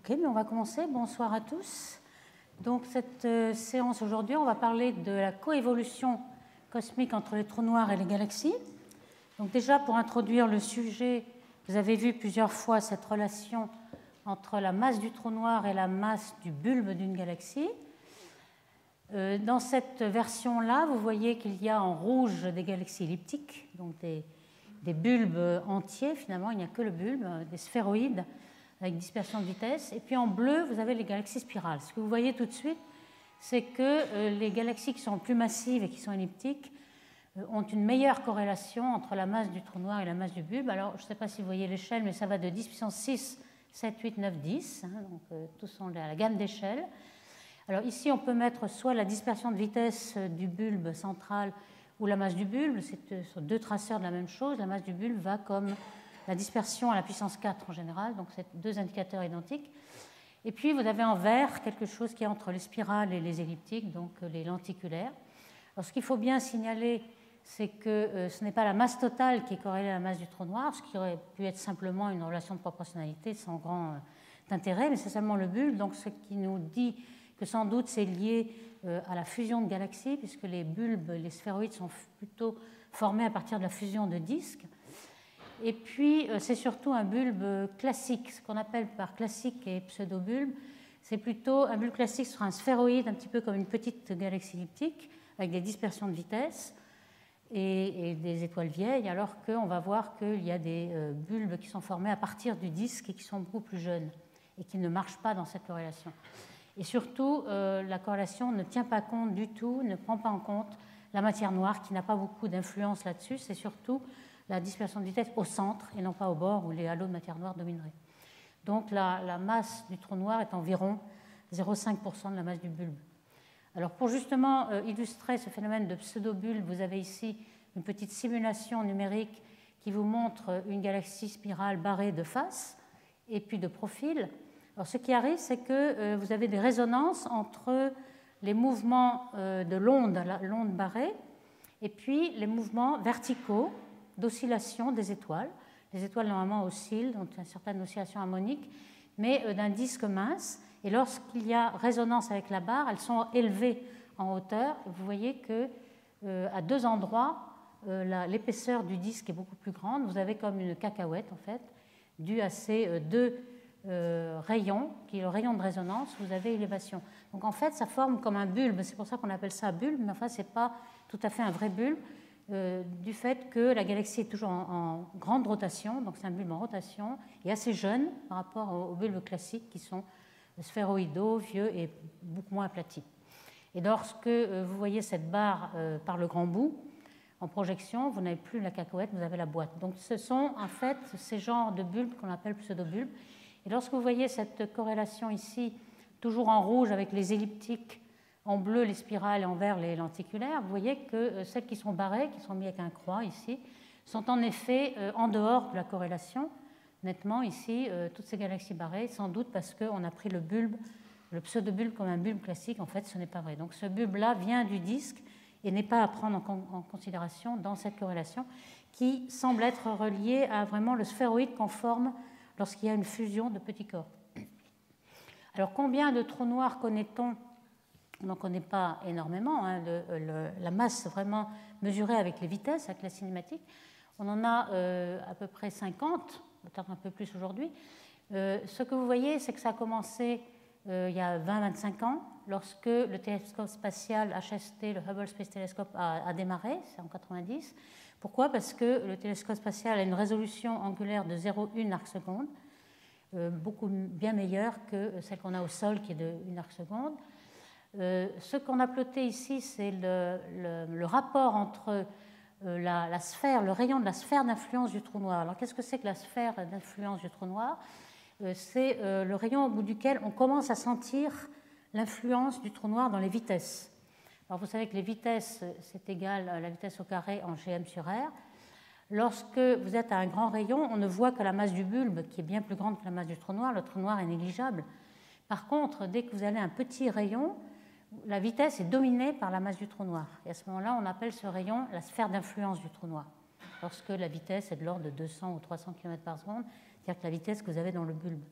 Ok, mais on va commencer. Bonsoir à tous. Donc cette séance aujourd'hui, on va parler de la coévolution cosmique entre les trous noirs et les galaxies. Donc déjà, pour introduire le sujet, vous avez vu plusieurs fois cette relation entre la masse du trou noir et la masse du bulbe d'une galaxie. Dans cette version-là, vous voyez qu'il y a en rouge des galaxies elliptiques, donc des bulbes entiers, finalement, il n'y a que le bulbe, des sphéroïdes avec dispersion de vitesse. Et puis en bleu, vous avez les galaxies spirales. Ce que vous voyez tout de suite, c'est que les galaxies qui sont plus massives et qui sont elliptiques ont une meilleure corrélation entre la masse du trou noir et la masse du bulbe. Alors, je ne sais pas si vous voyez l'échelle, mais ça va de 10 puissance 6, 7, 8, 9, 10. Donc, tous sont à la gamme d'échelle. Alors ici, on peut mettre soit la dispersion de vitesse du bulbe central ou la masse du bulbe. C'est sur deux traceurs de la même chose. La masse du bulbe va comme la dispersion à la puissance 4 en général. Donc, c'est deux indicateurs identiques. Et puis, vous avez en vert quelque chose qui est entre les spirales et les elliptiques, donc les lenticulaires. Alors, ce qu'il faut bien signaler, c'est que ce n'est pas la masse totale qui est corrélée à la masse du trou noir, ce qui aurait pu être simplement une relation de proportionnalité sans grand intérêt, mais c'est seulement le bulbe. Donc, ce qui nous dit que sans doute c'est lié à la fusion de galaxies, puisque les bulbes, les sphéroïdes sont plutôt formés à partir de la fusion de disques. Et puis, c'est surtout un bulbe classique, ce qu'on appelle par classique et pseudo-bulbe. C'est plutôt un bulbe classique sur un sphéroïde, un petit peu comme une petite galaxie elliptique, avec des dispersions de vitesse et des étoiles vieilles, alors qu'on va voir qu'il y a des bulbes qui sont formés à partir du disque et qui sont beaucoup plus jeunes et qui ne marchent pas dans cette corrélation. Et surtout, la corrélation ne tient pas compte du tout, ne prend pas en compte la matière noire qui n'a pas beaucoup d'influence là-dessus. C'est surtout la dispersion de vitesse au centre et non pas au bord où les halos de matière noire domineraient. Donc la masse du trou noir est environ 0,5% de la masse du bulbe. Alors pour justement illustrer ce phénomène de pseudo-bulbe, vous avez ici une petite simulation numérique qui vous montre une galaxie spirale barrée de face et puis de profil. Alors, ce qui arrive, c'est que vous avez des résonances entre les mouvements de l'onde barrée, et puis les mouvements verticaux d'oscillation des étoiles. Les étoiles, normalement, oscillent, ont une certaine oscillation harmonique, mais d'un disque mince. Et lorsqu'il y a résonance avec la barre, elles sont élevées en hauteur. Vous voyez qu'à deux endroits, l'épaisseur du disque est beaucoup plus grande. Vous avez comme une cacahuète, en fait, due à ces deux rayon, qui est le rayon de résonance, vous avez élévation. Donc en fait, ça forme comme un bulbe, c'est pour ça qu'on appelle ça bulbe, mais enfin, ce n'est pas tout à fait un vrai bulbe, du fait que la galaxie est toujours en grande rotation, donc c'est un bulbe en rotation, et assez jeune par rapport aux bulbes classiques qui sont sphéroïdaux, vieux et beaucoup moins aplatis. Et lorsque vous voyez cette barre par le grand bout, en projection, vous n'avez plus la cacahuète, vous avez la boîte. Donc ce sont en fait ces genres de bulbes qu'on appelle pseudo-bulbes. Et lorsque vous voyez cette corrélation ici, toujours en rouge avec les elliptiques, en bleu les spirales et en vert les lenticulaires, vous voyez que celles qui sont barrées, qui sont mises avec un croix ici, sont en effet en dehors de la corrélation, nettement ici, toutes ces galaxies barrées, sans doute parce qu'on a pris le bulbe, le pseudo-bulbe comme un bulbe classique, en fait ce n'est pas vrai. Donc ce bulbe-là vient du disque et n'est pas à prendre en considération dans cette corrélation, qui semble être reliée à vraiment le sphéroïde qu'on forme lorsqu'il y a une fusion de petits corps. Alors, combien de trous noirs connaît-on? On n'en connaît pas énormément. La masse vraiment mesurée avec les vitesses, avec la cinématique, on en a à peu près 50, peut-être un peu plus aujourd'hui. Ce que vous voyez, c'est que ça a commencé il y a 20-25 ans, lorsque le télescope spatial HST, le Hubble Space Telescope, a démarré, c'est en 90. Pourquoi? Parce que le télescope spatial a une résolution angulaire de 0,1 arc-seconde, beaucoup bien meilleure que celle qu'on a au sol, qui est de 1 arc-seconde. Ce qu'on a ploté ici, c'est le rapport entre la sphère, le rayon de la sphère d'influence du trou noir. Alors, qu'est-ce que c'est que la sphère d'influence du trou noir? C'est le rayon au bout duquel on commence à sentir l'influence du trou noir dans les vitesses. Alors, vous savez que les vitesses, c'est égal à la vitesse au carré en gm sur r. Lorsque vous êtes à un grand rayon, on ne voit que la masse du bulbe, qui est bien plus grande que la masse du trou noir. Le trou noir est négligeable. Par contre, dès que vous allez à un petit rayon, la vitesse est dominée par la masse du trou noir. Et à ce moment-là, on appelle ce rayon la sphère d'influence du trou noir, lorsque la vitesse est de l'ordre de 200 ou 300 km par seconde, c'est-à-dire que la vitesse que vous avez dans le bulbe.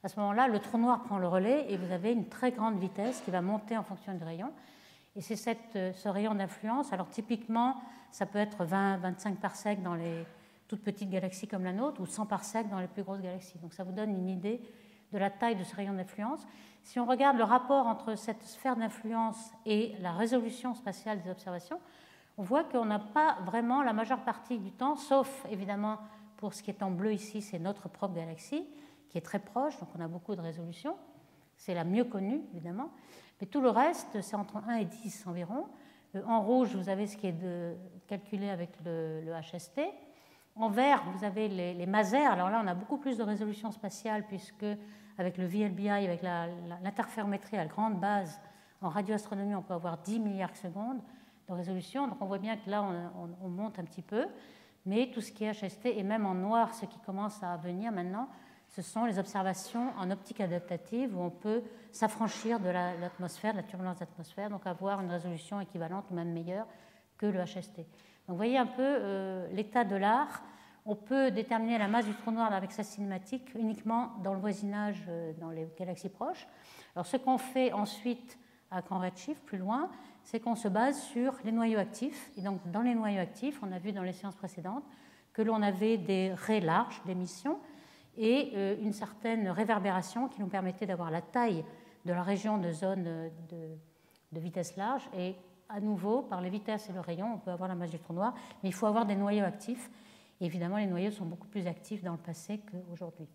À ce moment-là, le trou noir prend le relais et vous avez une très grande vitesse qui va monter en fonction du rayon. Et c'est ce rayon d'influence. Alors typiquement, ça peut être 20-25 parsecs dans les toutes petites galaxies comme la nôtre ou 100 parsecs dans les plus grosses galaxies. Donc ça vous donne une idée de la taille de ce rayon d'influence. Si on regarde le rapport entre cette sphère d'influence et la résolution spatiale des observations, on voit qu'on n'a pas vraiment la majeure partie du temps, sauf évidemment pour ce qui est en bleu ici, c'est notre propre galaxie, qui est très proche, donc on a beaucoup de résolution. C'est la mieux connue, évidemment. Mais tout le reste, c'est entre 1 et 10 environ. En rouge, vous avez ce qui est calculé avec le HST. En vert, vous avez les masers. Alors là, on a beaucoup plus de résolution spatiale, puisque avec le VLBI, avec l'interférométrie à grande base, en radioastronomie, on peut avoir 10 milliards de secondes de résolution. Donc on voit bien que là, on monte un petit peu. Mais tout ce qui est HST, et même en noir, ce qui commence à venir maintenant, ce sont les observations en optique adaptative où on peut s'affranchir de l'atmosphère, de la turbulence d'atmosphère, donc avoir une résolution équivalente ou même meilleure que le HST. Donc vous voyez un peu l'état de l'art. On peut déterminer la masse du trou noir avec sa cinématique uniquement dans le voisinage, dans les galaxies proches. Alors ce qu'on fait ensuite à grand redshift, plus loin, c'est qu'on se base sur les noyaux actifs. Et donc dans les noyaux actifs, on a vu dans les séances précédentes que l'on avait des raies larges d'émission et une certaine réverbération qui nous permettait d'avoir la taille de la région de zone de vitesse large. Et à nouveau, par les vitesses et le rayon, on peut avoir la masse du trou noir, mais il faut avoir des noyaux actifs. Et évidemment, les noyaux sont beaucoup plus actifs dans le passé qu'aujourd'hui.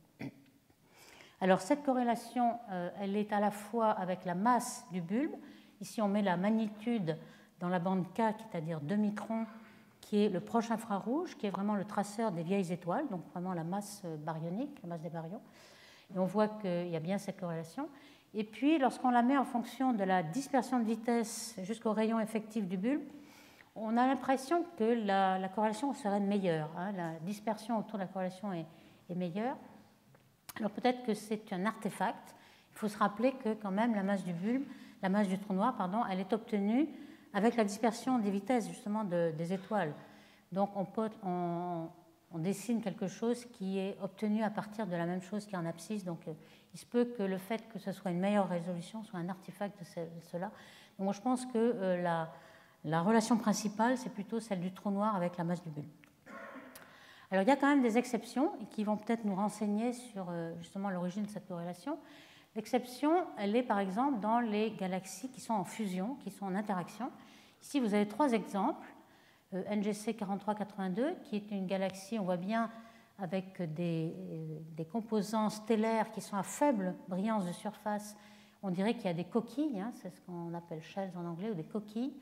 Alors cette corrélation, elle est à la fois avec la masse du bulbe. Ici, on met la magnitude dans la bande K, c'est-à-dire 2 microns, qui est le proche infrarouge, qui est vraiment le traceur des vieilles étoiles, donc vraiment la masse baryonique, la masse des baryons. Et on voit qu'il y a bien cette corrélation. Et puis, lorsqu'on la met en fonction de la dispersion de vitesse jusqu'au rayon effectif du bulbe, on a l'impression que la corrélation serait meilleure. Hein. La dispersion autour de la corrélation est meilleure. Alors peut-être que c'est un artefact. Il faut se rappeler que quand même la masse du bulbe, la masse du trou noir, pardon, elle est obtenue avec la dispersion des vitesses justement des étoiles. Donc on dessine quelque chose qui est obtenu à partir de la même chose qui est en abscisse. Donc il se peut que le fait que ce soit une meilleure résolution soit un artefact de cela. Donc moi je pense que la relation principale c'est plutôt celle du trou noir avec la masse du bulbe. Alors il y a quand même des exceptions qui vont peut-être nous renseigner sur justement l'origine de cette corrélation. L'exception, elle est par exemple dans les galaxies qui sont en fusion, qui sont en interaction. Ici, vous avez 3 exemples. NGC 4382, qui est une galaxie, on voit bien, avec des composants stellaires qui sont à faible brillance de surface. On dirait qu'il y a des coquilles, hein, c'est ce qu'on appelle shells en anglais, ou des coquilles.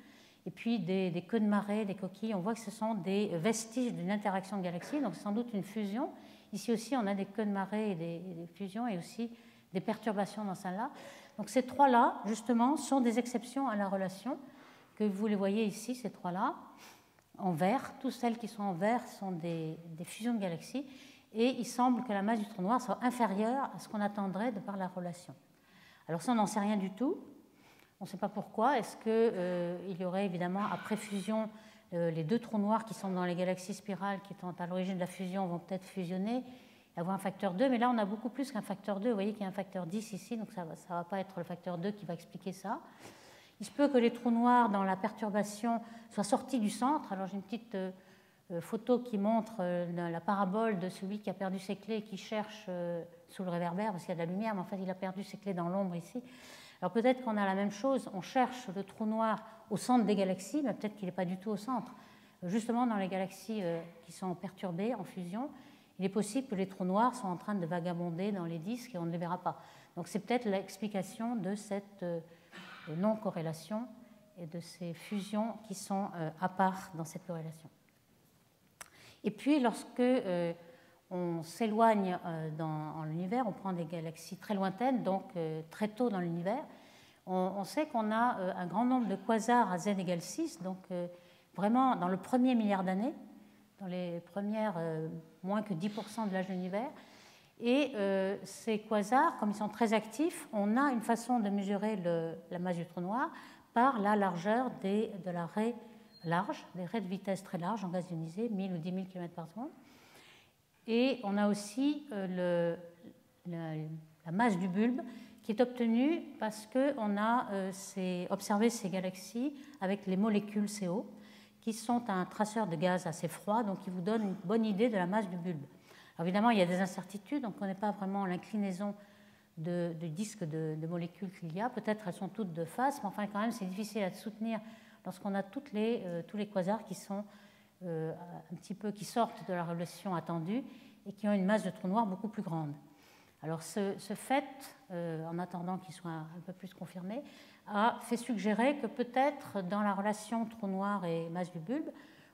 Et puis des queues de marée, des coquilles. On voit que ce sont des vestiges d'une interaction de galaxies, donc c'est sans doute une fusion. Ici aussi, on a des queues de marée et des fusions, et aussi des perturbations dans celle-là. Donc ces 3-là, justement, sont des exceptions à la relation, que vous les voyez ici, ces 3-là, en vert. Toutes celles qui sont en vert sont des fusions de galaxies, et il semble que la masse du trou noir soit inférieure à ce qu'on attendrait de par la relation. Alors ça, on n'en sait rien du tout. On ne sait pas pourquoi. Est-ce qu'il y aurait évidemment, après fusion, les 2 trous noirs qui sont dans les galaxies spirales, qui sont à l'origine de la fusion, vont peut-être fusionner, avoir un facteur 2, mais là on a beaucoup plus qu'un facteur 2. Vous voyez qu'il y a un facteur 10 ici, donc ça ne va pas être le facteur 2 qui va expliquer ça. Il se peut que les trous noirs dans la perturbation soient sortis du centre. Alors j'ai une petite photo qui montre la parabole de celui qui a perdu ses clés et qui cherche sous le réverbère, parce qu'il y a de la lumière, mais en fait il a perdu ses clés dans l'ombre ici. Alors peut-être qu'on a la même chose, on cherche le trou noir au centre des galaxies, mais peut-être qu'il n'est pas du tout au centre. Justement dans les galaxies qui sont perturbées en fusion, il est possible que les trous noirs sont en train de vagabonder dans les disques et on ne les verra pas. Donc c'est peut-être l'explication de cette non-corrélation et de ces fusions qui sont à part dans cette corrélation. Et puis lorsque on s'éloigne dans l'univers, on prend des galaxies très lointaines, donc très tôt dans l'univers, on sait qu'on a un grand nombre de quasars à z égale 6, donc vraiment dans le premier milliard d'années, dans les premières moins que 10% de l'âge de l'univers. Et ces quasars, comme ils sont très actifs, on a une façon de mesurer la masse du trou noir par la largeur de la raie large, des raies de vitesse très larges en gaz ionisé, 1000 ou 10 000 km par seconde. Et on a aussi la masse du bulbe, qui est obtenue parce qu'on a observé ces galaxies avec les molécules CO, qui sont un traceur de gaz assez froid, donc qui vous donne une bonne idée de la masse du bulbe. Alors évidemment, il y a des incertitudes, on ne connaît pas vraiment l'inclinaison de disques de molécules qu'il y a. Peut-être elles sont toutes de face, mais enfin quand même c'est difficile à soutenir lorsqu'on a tous les quasars qui sont un petit peu qui sortent de la relation attendue et qui ont une masse de trou noir beaucoup plus grande. Alors ce fait, en attendant qu'il soit un peu plus confirmé, a fait suggérer que peut-être dans la relation trou noir et masse du bulbe,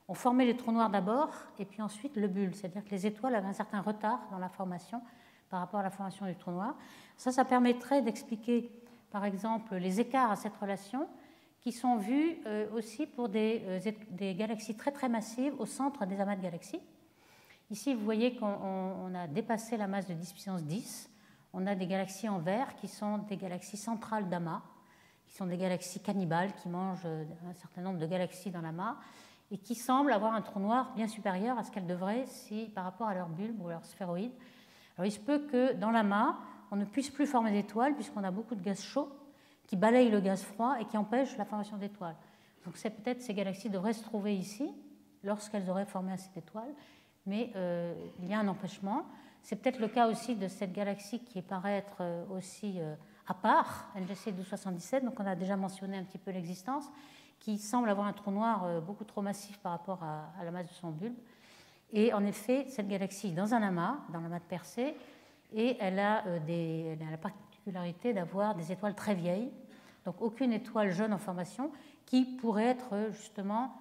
on formait les trous noirs d'abord et puis ensuite le bulbe, c'est-à-dire que les étoiles avaient un certain retard dans la formation par rapport à la formation du trou noir. Ça permettrait d'expliquer par exemple les écarts à cette relation qui sont vus aussi pour des galaxies très très massives au centre des amas de galaxies. Ici, vous voyez qu'on a dépassé la masse de 10 puissance 10. On a des galaxies en vert qui sont des galaxies centrales d'amas, qui sont des galaxies cannibales qui mangent un certain nombre de galaxies dans l'amas et qui semblent avoir un trou noir bien supérieur à ce qu'elles devraient par rapport à leur bulbe ou leur sphéroïde. Alors il se peut que dans l'amas, on ne puisse plus former d'étoiles puisqu'on a beaucoup de gaz chaud qui balayent le gaz froid et qui empêchent la formation d'étoiles. Donc c'est peut-être ces galaxies devraient se trouver ici lorsqu'elles auraient formé assez d'étoiles, mais il y a un empêchement. C'est peut-être le cas aussi de cette galaxie qui paraît être aussi à part, NGC 1277, donc on a déjà mentionné un petit peu l'existence, qui semble avoir un trou noir beaucoup trop massif par rapport à la masse de son bulbe. Et en effet, cette galaxie est dans un amas, dans l'amas de Persée, et elle a la particularité d'avoir des étoiles très vieilles, donc aucune étoile jeune en formation, qui pourrait être justement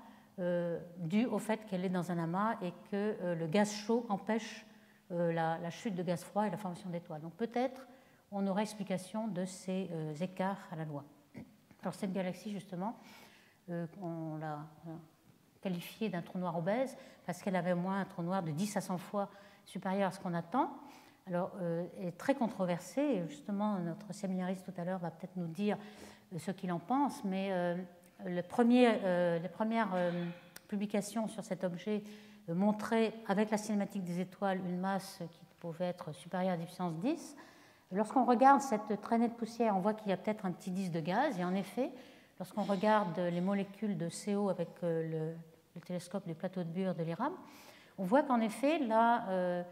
due au fait qu'elle est dans un amas et que le gaz chaud empêche la chute de gaz froid et la formation d'étoiles. Donc peut-être on aura explication de ces écarts à la loi. Alors cette galaxie, justement, on l'a qualifiée d'un trou noir obèse parce qu'elle avait au moins un trou noir de 10 à 100 fois supérieur à ce qu'on attend. Alors, elle est très controversée, et justement, notre séminariste tout à l'heure va peut-être nous dire ce qu'il en pense, mais les premières publications sur cet objet montraient, avec la cinématique des étoiles, une masse qui pouvait être supérieure à 10 puissance 10. Lorsqu'on regarde cette traînée de poussière, on voit qu'il y a peut-être un petit disque de gaz, et en effet, lorsqu'on regarde les molécules de CO avec le télescope du plateau de Bure de l'IRAM, on voit qu'en effet, la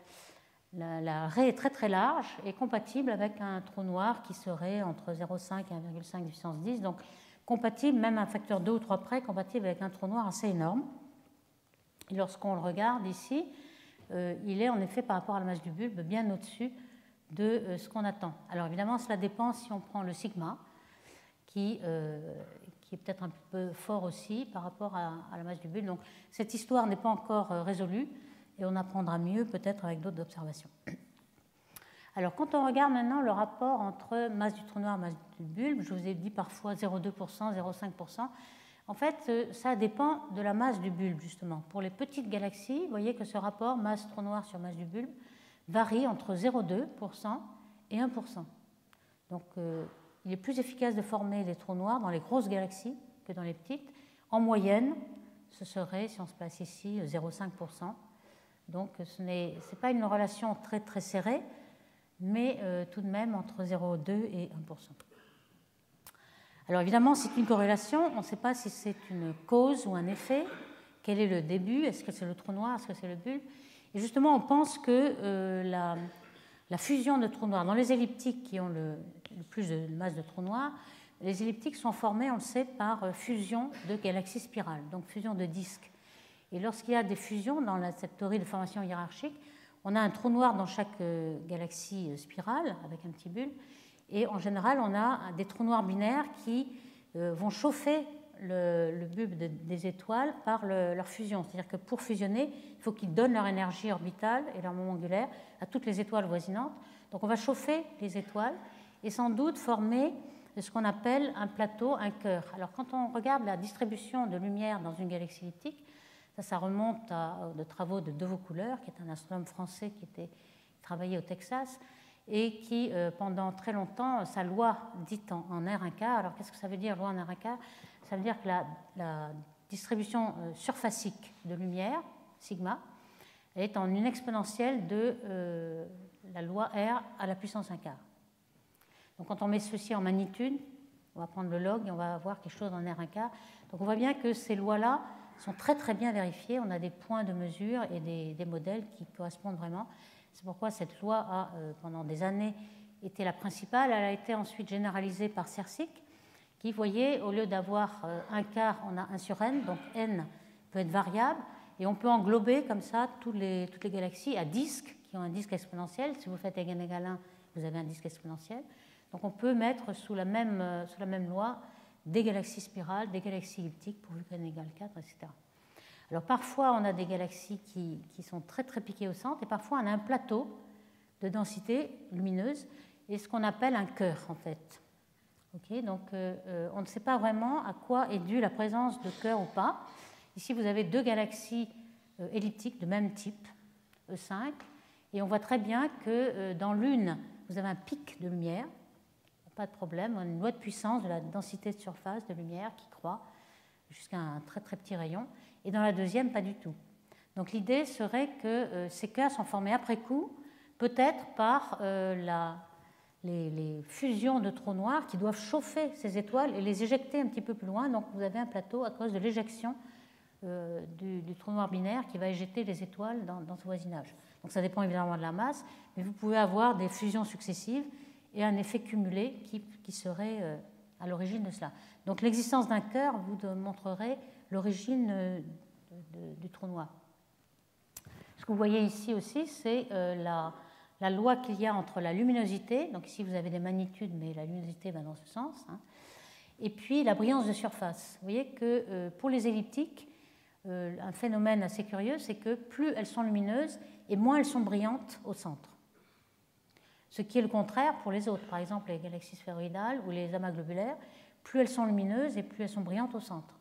raie est très très large et compatible avec un trou noir qui serait entre 0,5 et 1,5 puissance 10, donc compatible, même à un facteur 2 ou 3 près, compatible avec un trou noir assez énorme. Et lorsqu'on le regarde ici, il est en effet par rapport à la masse du bulbe bien au-dessus de ce qu'on attend. Alors évidemment, cela dépend si on prend le sigma, qui est peut-être un peu fort aussi par rapport à la masse du bulbe. Donc cette histoire n'est pas encore résolue et on apprendra mieux peut-être avec d'autres observations. Alors quand on regarde maintenant le rapport entre masse du trou noir et masse du bulbe, je vous ai dit parfois 0,2%, 0,5%. En fait, ça dépend de la masse du bulbe, justement. Pour les petites galaxies, vous voyez que ce rapport masse trou noir sur masse du bulbe varie entre 0,2% et 1%. Donc il est plus efficace de former des trous noirs dans les grosses galaxies que dans les petites. En moyenne, ce serait, si on se place ici, 0,5%. Donc ce n'est pas une relation très très serrée, mais tout de même entre 0,2 et 1%. Alors évidemment, c'est une corrélation, on ne sait pas si c'est une cause ou un effet, quel est le début, est-ce que c'est le trou noir, est-ce que c'est le bulbe. Et justement, on pense que la fusion de trous noirs dans les elliptiques qui ont le plus de masse de trous noirs, les elliptiques sont formées, on le sait, par fusion de galaxies spirales, donc fusion de disques. Et lorsqu'il y a des fusions dans cette théorie de formation hiérarchique, on a un trou noir dans chaque galaxie spirale avec un petit bulbe. Et en général, on a des trous noirs binaires qui vont chauffer le bulbe des étoiles par leur fusion. C'est-à-dire que pour fusionner, il faut qu'ils donnent leur énergie orbitale et leur moment angulaire à toutes les étoiles voisinantes. Donc on va chauffer les étoiles et sans doute former ce qu'on appelle un plateau, un cœur. Alors quand on regarde la distribution de lumière dans une galaxie elliptique, ça remonte à de travaux de De Vaucouleurs, qui est un astronome français qui travaillait au Texas, et qui, pendant très longtemps, sa loi dite en R1K, alors qu'est-ce que ça veut dire, loi en R1K? Ça veut dire que la distribution surfacique de lumière, sigma, elle est en une exponentielle de la loi R à la puissance 1 quart. Donc quand on met ceci en magnitude, on va prendre le log et on va avoir quelque chose en R1 quart. Donc on voit bien que ces lois-là sont très très bien vérifiées. On a des points de mesure et des modèles qui correspondent vraiment. C'est pourquoi cette loi a, pendant des années, été la principale. Elle a été ensuite généralisée par Sersic, qui, vous voyez, au lieu d'avoir 1 quart, on a 1 sur n, donc n peut être variable, et on peut englober comme ça toutes les galaxies à disques, qui ont un disque exponentiel. Si vous faites n égale 1, vous avez un disque exponentiel. Donc on peut mettre sous la même loi des galaxies spirales, des galaxies elliptiques, pourvu qu'n égale 4, etc. Alors parfois, on a des galaxies qui sont très très piquées au centre, et parfois on a un plateau de densité lumineuse, et ce qu'on appelle un cœur en fait. Okay, donc on ne sait pas vraiment à quoi est due la présence de cœurs ou pas. Ici, vous avez deux galaxies elliptiques de même type, E5, et on voit très bien que dans l'une, vous avez un pic de lumière, pas de problème, on a une loi de puissance de la densité de surface de lumière qui croît jusqu'à un très très petit rayon, et dans la deuxième, pas du tout. Donc l'idée serait que ces cœurs sont formés après coup, peut-être par les fusions de trous noirs qui doivent chauffer ces étoiles et les éjecter un petit peu plus loin. Donc vous avez un plateau à cause de l'éjection du trou noir binaire qui va éjecter les étoiles dans ce voisinage. Donc ça dépend évidemment de la masse, mais vous pouvez avoir des fusions successives et un effet cumulé qui serait à l'origine de cela. Donc l'existence d'un cœur vous montrerait l'origine du trou noir. Ce que vous voyez ici aussi, c'est la loi qu'il y a entre la luminosité, donc ici vous avez des magnitudes, mais la luminosité va dans ce sens, hein, et puis la brillance de surface. Vous voyez que pour les elliptiques, un phénomène assez curieux, c'est que plus elles sont lumineuses et moins elles sont brillantes au centre. Ce qui est le contraire pour les autres, par exemple les galaxies sphéroïdales ou les amas globulaires, plus elles sont lumineuses et plus elles sont brillantes au centre.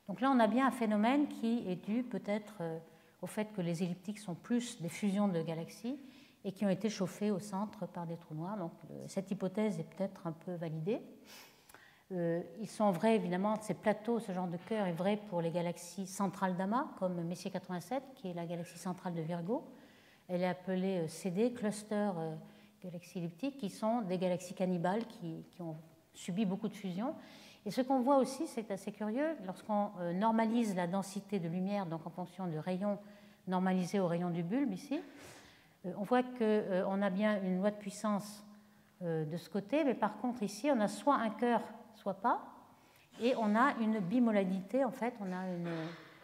Donc là, on a bien un phénomène qui est dû peut-être au fait que les elliptiques sont plus des fusions de galaxies et qui ont été chauffées au centre par des trous noirs. Donc cette hypothèse est peut-être un peu validée. Ils sont vrais, évidemment, ces plateaux, ce genre de cœur est vrai pour les galaxies centrales d'amas, comme Messier 87, qui est la galaxie centrale de Virgo. Elle est appelée CD, Cluster Galaxies elliptiques, qui sont des galaxies cannibales qui ont subi beaucoup de fusions. Et ce qu'on voit aussi, c'est assez curieux, lorsqu'on normalise la densité de lumière, donc en fonction du rayon normalisé au rayon du bulbe ici, on voit qu'on a bien une loi de puissance de ce côté, mais par contre ici, on a soit un cœur, soit pas, et on a une bimoladité, en fait, on a une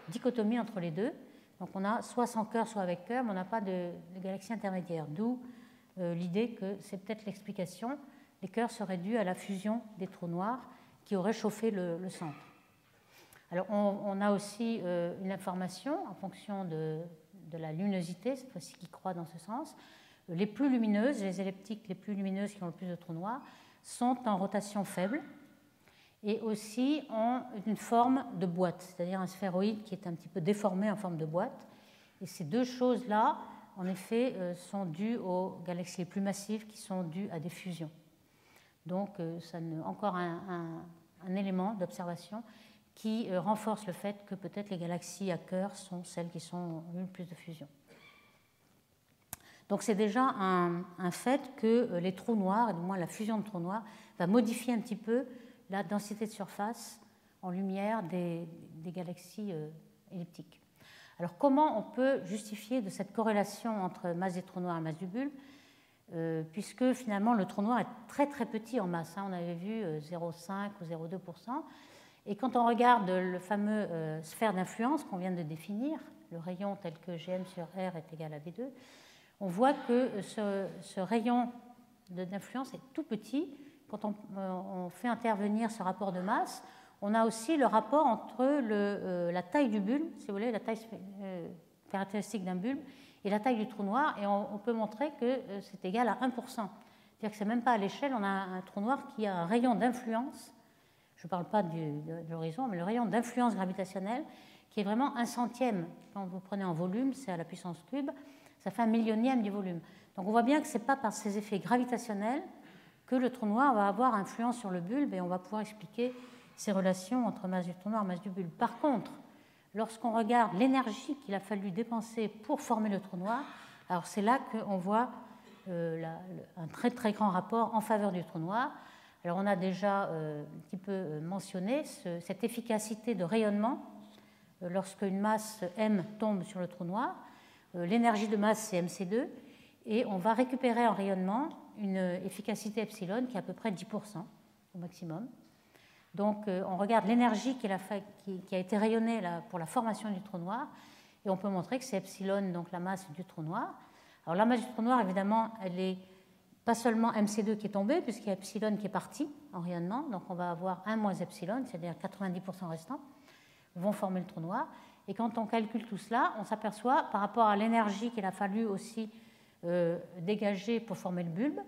dichotomie entre les deux. Donc on a soit sans cœur, soit avec cœur, mais on n'a pas de galaxie intermédiaire, d'où l'idée que c'est peut-être l'explication. Les cœurs seraient dus à la fusion des trous noirs qui auraient chauffé le centre. Alors on a aussi une information en fonction de la luminosité, cette fois-ci qui croît dans ce sens. Les plus lumineuses, les elliptiques les plus lumineuses qui ont le plus de trous noirs, sont en rotation faible et aussi ont une forme de boîte, c'est-à-dire un sphéroïde qui est un petit peu déformé en forme de boîte. Et ces deux choses-là, en effet, sont dues aux galaxies les plus massives qui sont dues à des fusions. Donc, c'est encore un élément d'observation qui renforce le fait que peut-être les galaxies à cœur sont celles qui ont eu le plus de fusions. Donc c'est déjà un fait que les trous noirs, et du moins la fusion de trous noirs, va modifier un petit peu la densité de surface en lumière des galaxies elliptiques. Alors comment on peut justifier de cette corrélation entre masse des trous noirs et masse du bulbe, puisque finalement le trou noir est très très petit en masse, hein, on avait vu 0,5 ou 0,2%, et quand on regarde le fameux sphère d'influence qu'on vient de définir, le rayon tel que Gm sur R est égal à V2, on voit que ce rayon d'influence est tout petit. Quand on fait intervenir ce rapport de masse, on a aussi le rapport entre la taille du bulbe, si vous voulez, la taille caractéristique d'un bulbe, et la taille du trou noir, et on peut montrer que c'est égal à 1%. C'est-à-dire que ce n'est même pas à l'échelle, on a un trou noir qui a un rayon d'influence, je ne parle pas de l'horizon, mais le rayon d'influence gravitationnelle, qui est vraiment 1/100e. Quand vous prenez en volume, c'est à la puissance cube, ça fait 1/1000e du volume. Donc on voit bien que ce n'est pas par ces effets gravitationnels que le trou noir va avoir influence sur le bulbe, et on va pouvoir expliquer ces relations entre masse du trou noir et masse du bulbe. Par contre, lorsqu'on regarde l'énergie qu'il a fallu dépenser pour former le trou noir, alors c'est là qu'on voit un très très grand rapport en faveur du trou noir. Alors on a déjà un petit peu mentionné cette efficacité de rayonnement lorsque une masse M tombe sur le trou noir. L'énergie de masse c'est MC2 et on va récupérer en rayonnement une efficacité epsilon qui est à peu près 10% au maximum. Donc on regarde l'énergie qui a été rayonnée pour la formation du trou noir et on peut montrer que c'est epsilon, donc la masse du trou noir. Alors la masse du trou noir, évidemment, elle est pas seulement MC2 qui est tombé, puisqu'il y a epsilon qui est parti en rayonnement, donc on va avoir 1 moins epsilon, c'est-à-dire 90% restants, vont former le trou noir. Et quand on calcule tout cela, on s'aperçoit, par rapport à l'énergie qu'il a fallu aussi dégager pour former le bulbe,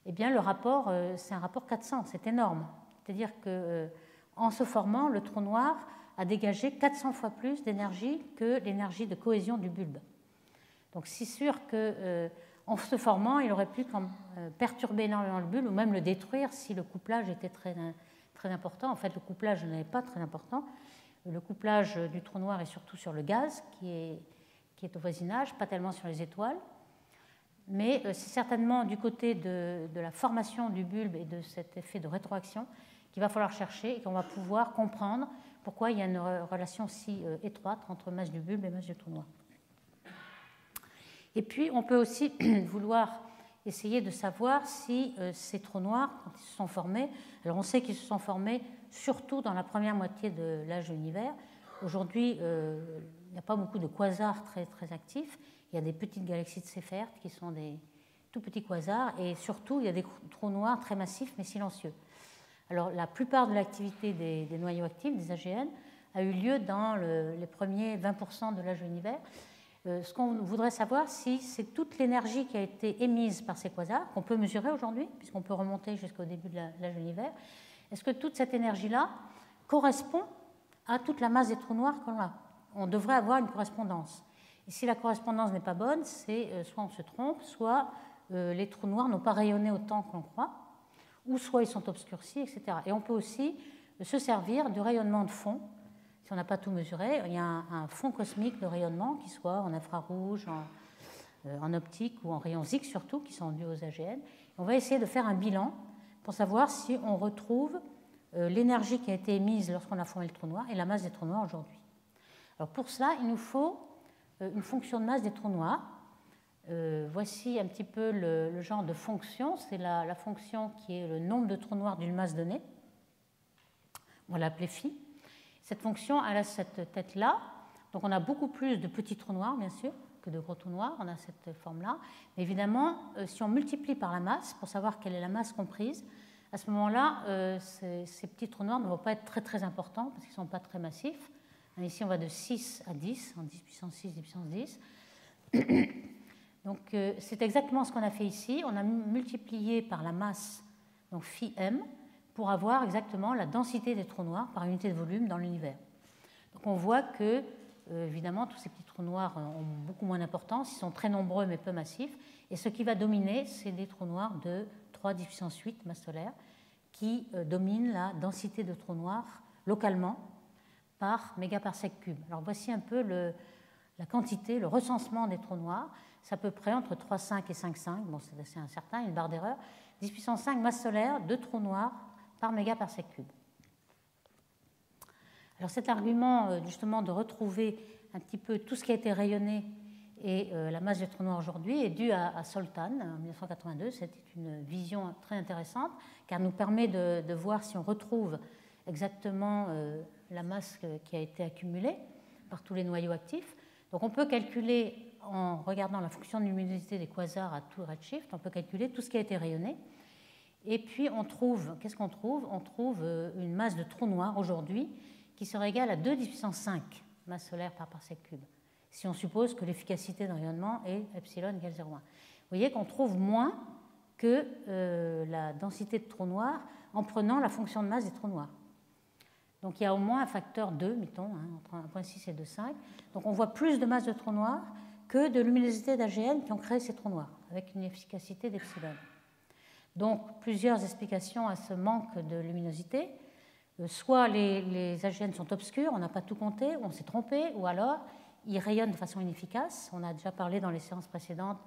eh bien le rapport, c'est un rapport 400, c'est énorme. C'est-à-dire qu'en se formant, le trou noir a dégagé 400 fois plus d'énergie que l'énergie de cohésion du bulbe. Donc c'est sûr qu'en se formant, il aurait pu perturber énormément le bulbe ou même le détruire si le couplage était très, très important. En fait, le couplage n'est pas très important. Le couplage du trou noir est surtout sur le gaz qui est au voisinage, pas tellement sur les étoiles. Mais c'est certainement du côté de la formation du bulbe et de cet effet de rétroaction qu'il va falloir chercher et qu'on va pouvoir comprendre pourquoi il y a une relation si étroite entre masse du bulbe et masse du trou noir. Et puis, on peut aussi vouloir essayer de savoir si ces trous noirs, quand ils se sont formés, alors on sait qu'ils se sont formés surtout dans la première moitié de l'âge de l'univers. Aujourd'hui, il n'y a pas beaucoup de quasars très, très actifs. Il y a des petites galaxies de Seyfert qui sont des tout petits quasars et surtout, il y a des trous noirs très massifs mais silencieux. Alors, la plupart de l'activité des noyaux actifs, des AGN, a eu lieu dans les premiers 20% de l'âge de l'univers. Ce qu'on voudrait savoir, si c'est toute l'énergie qui a été émise par ces quasars, qu'on peut mesurer aujourd'hui, puisqu'on peut remonter jusqu'au début de l'âge de l'univers, est-ce que toute cette énergie-là correspond à toute la masse des trous noirs qu'on a? On devrait avoir une correspondance. Et si la correspondance n'est pas bonne, c'est soit on se trompe, soit les trous noirs n'ont pas rayonné autant qu'on croit, ou soit ils sont obscurcis, etc. Et on peut aussi se servir du rayonnement de fond. Si on n'a pas tout mesuré, il y a un fond cosmique de rayonnement, qui soit en infrarouge, en optique ou en rayons X surtout, qui sont dus aux AGN. On va essayer de faire un bilan pour savoir si on retrouve l'énergie qui a été émise lorsqu'on a formé le trou noir et la masse des trous noirs aujourd'hui. Alors pour cela, il nous faut une fonction de masse des trous noirs. Voici un petit peu le genre de fonction. C'est la fonction qui est le nombre de trous noirs d'une masse donnée. On va l'appeler phi. Cette fonction, elle a cette tête-là. Donc on a beaucoup plus de petits trous noirs, bien sûr, que de gros trous noirs. On a cette forme-là. Mais évidemment, si on multiplie par la masse, pour savoir quelle est la masse comprise, à ce moment-là, ces petits trous noirs ne vont pas être très, très importants parce qu'ils ne sont pas très massifs. Ici, on va de 6 à 10, en 10 puissance 6, 10 puissance 10. Donc, c'est exactement ce qu'on a fait ici. On a multiplié par la masse, donc phi m, pour avoir exactement la densité des trous noirs par unité de volume dans l'univers. Donc, on voit que, évidemment, tous ces petits trous noirs ont beaucoup moins d'importance. Ils sont très nombreux, mais peu massifs. Et ce qui va dominer, c'est des trous noirs de 3, 10 puissance 8 masse solaire, qui dominent la densité de trous noirs localement par mégaparsec cube. Alors voici un peu la quantité, le recensement des trous noirs. C'est à peu près entre 3,5 et 5,5, bon c'est assez incertain, une barre d'erreur. 10 puissance 5 masse solaire de trous noirs par mégaparsec cube. Alors cet argument justement de retrouver un petit peu tout ce qui a été rayonné et la masse des trous noirs aujourd'hui est due à Soltan en 1982. C'était une vision très intéressante car elle nous permet de voir si on retrouve exactement la masse qui a été accumulée par tous les noyaux actifs. Donc on peut calculer, en regardant la fonction de luminosité des quasars à tout redshift, on peut calculer tout ce qui a été rayonné. Et puis on trouve, qu'est-ce qu'on trouve? On trouve une masse de trous noirs aujourd'hui qui serait égale à 2 10 puissance 5 masse solaire par parsec cube, si on suppose que l'efficacité de rayonnement est epsilon égale 0,1. Vous voyez qu'on trouve moins que la densité de trous noirs en prenant la fonction de masse des trous noirs. Donc il y a au moins un facteur 2, mettons, entre 1,6 et 2,5. Donc on voit plus de masse de trous noirs que de luminosité d'AGN qui ont créé ces trous noirs, avec une efficacité d'epsilon. Donc plusieurs explications à ce manque de luminosité. Soit les AGN sont obscurs, on n'a pas tout compté, on s'est trompé, ou alors ils rayonnent de façon inefficace. On a déjà parlé dans les séances précédentes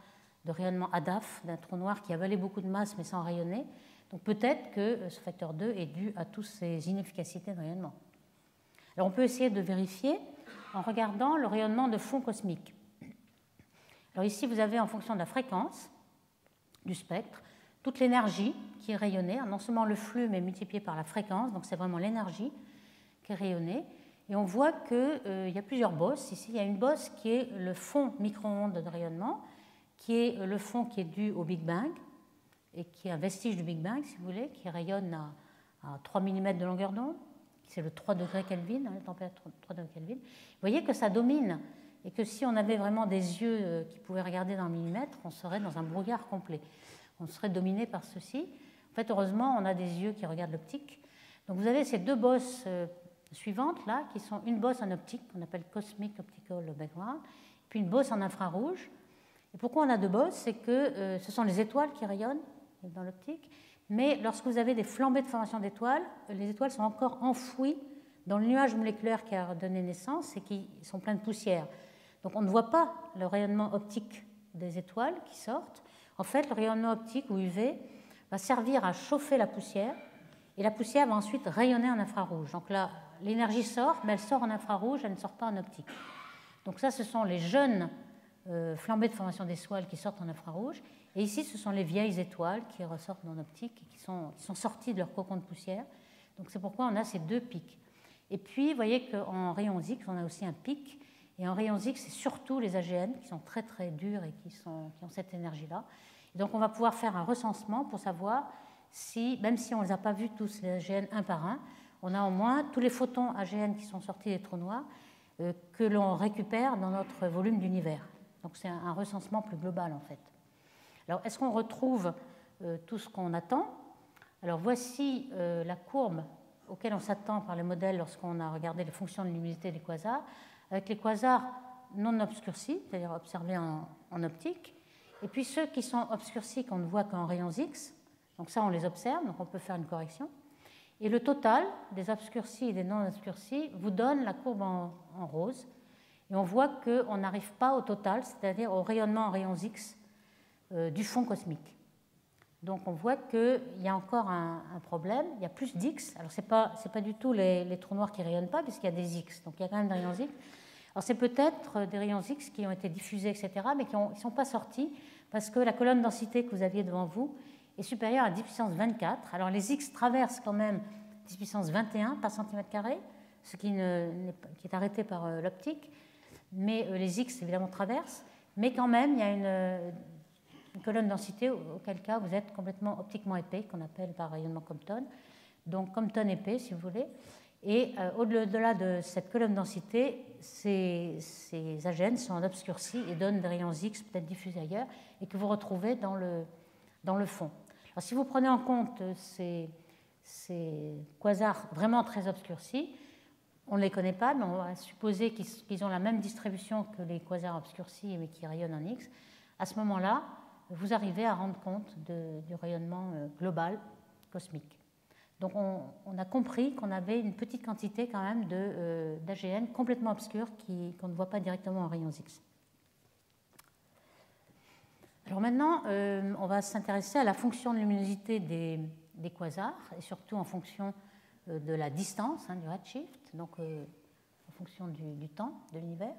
de rayonnement ADAF d'un trou noir qui avalait beaucoup de masse mais sans rayonner. Donc peut-être que ce facteur 2 est dû à toutes ces inefficacités de rayonnement. Alors on peut essayer de vérifier en regardant le rayonnement de fond cosmique. Alors ici, vous avez en fonction de la fréquence du spectre, toute l'énergie qui est rayonnée, non seulement le flux, mais multiplié par la fréquence, donc c'est vraiment l'énergie qui est rayonnée. Et on voit qu'il y a plusieurs bosses. Ici, il y a une bosse qui est le fond micro-ondes de rayonnement, qui est le fond qui est dû au Big Bang, et qui est un vestige du Big Bang, si vous voulez, qui rayonne à 3 mm de longueur d'onde. C'est le 3 degrés Kelvin, la température 3 degrés Kelvin. Vous voyez que ça domine et que si on avait vraiment des yeux qui pouvaient regarder dans le millimètre, on serait dans un brouillard complet. On serait dominé par ceci. En fait, heureusement, on a des yeux qui regardent l'optique. Donc vous avez ces deux bosses suivantes là, qui sont une bosse en optique, qu'on appelle Cosmic Optical Background, puis une bosse en infrarouge. Et pourquoi on a deux bosses? C'est que ce sont les étoiles qui rayonnent dans l'optique. Mais lorsque vous avez des flambées de formation d'étoiles, les étoiles sont encore enfouies dans le nuage moléculaire qui a donné naissance et qui sont pleins de poussière. Donc on ne voit pas le rayonnement optique des étoiles qui sortent. En fait, le rayonnement optique ou UV va servir à chauffer la poussière et la poussière va ensuite rayonner en infrarouge. Donc là, l'énergie sort, mais elle sort en infrarouge, elle ne sort pas en optique. Donc ça, ce sont les jeunes flambées de formation d'étoiles qui sortent en infrarouge. Et ici, ce sont les vieilles étoiles qui ressortent en optique et qui sont sorties de leur cocon de poussière. Donc c'est pourquoi on a ces deux pics. Et puis, vous voyez qu'en rayons X, on a aussi un pic. Et en rayons X, c'est surtout les AGN qui sont très très durs et qui ont cette énergie-là. Et donc on va pouvoir faire un recensement pour savoir si, même si on ne les a pas vus tous les AGN un par un, on a au moins tous les photons AGN qui sont sortis des trous noirs que l'on récupère dans notre volume d'univers. Donc c'est un recensement plus global en fait. Alors est-ce qu'on retrouve tout ce qu'on attend? Alors voici la courbe auquel on s'attend par les modèles lorsqu'on a regardé les fonctions de luminosité des quasars, avec les quasars non obscurcis, c'est-à-dire observés en optique, et puis ceux qui sont obscurcis qu'on ne voit qu'en rayons X, donc ça on les observe, donc on peut faire une correction. Et le total des obscurcis et des non obscurcis vous donne la courbe en rose, et on voit qu'on n'arrive pas au total, c'est-à-dire au rayonnement en rayons X du fond cosmique. Donc on voit qu'il y a encore un problème, il y a plus d'X. Alors ce n'est pas du tout les trous noirs qui ne rayonnent pas, puisqu'il y a des X, donc il y a quand même des rayons X. Alors c'est peut-être des rayons X qui ont été diffusés, etc., mais qui ne sont pas sortis, parce que la colonne densité que vous aviez devant vous est supérieure à 10 puissance 24. Alors les X traversent quand même 10 puissance 21 par centimètre carré, ce qui est arrêté par l'optique, mais les X évidemment traversent, mais quand même il y a une colonne densité, auquel cas vous êtes complètement optiquement épais, qu'on appelle par rayonnement Compton, donc Compton épais si vous voulez. Et au-delà de cette colonne densité, ces AGN sont obscurcis et donnent des rayons X peut-être diffusés ailleurs et que vous retrouvez dans le fond. Alors si vous prenez en compte ces quasars vraiment très obscurcis, on ne les connaît pas, mais on va supposer qu'ils ont la même distribution que les quasars obscurcis mais qui rayonnent en X. À ce moment-là, vous arrivez à rendre compte du rayonnement global cosmique. Donc on a compris qu'on avait une petite quantité quand même d'AGN complètement obscurs qu'on ne voit pas directement en rayons X. Alors maintenant, on va s'intéresser à la fonction de luminosité des quasars, et surtout en fonction de la distance, du redshift, donc en fonction du temps de l'univers.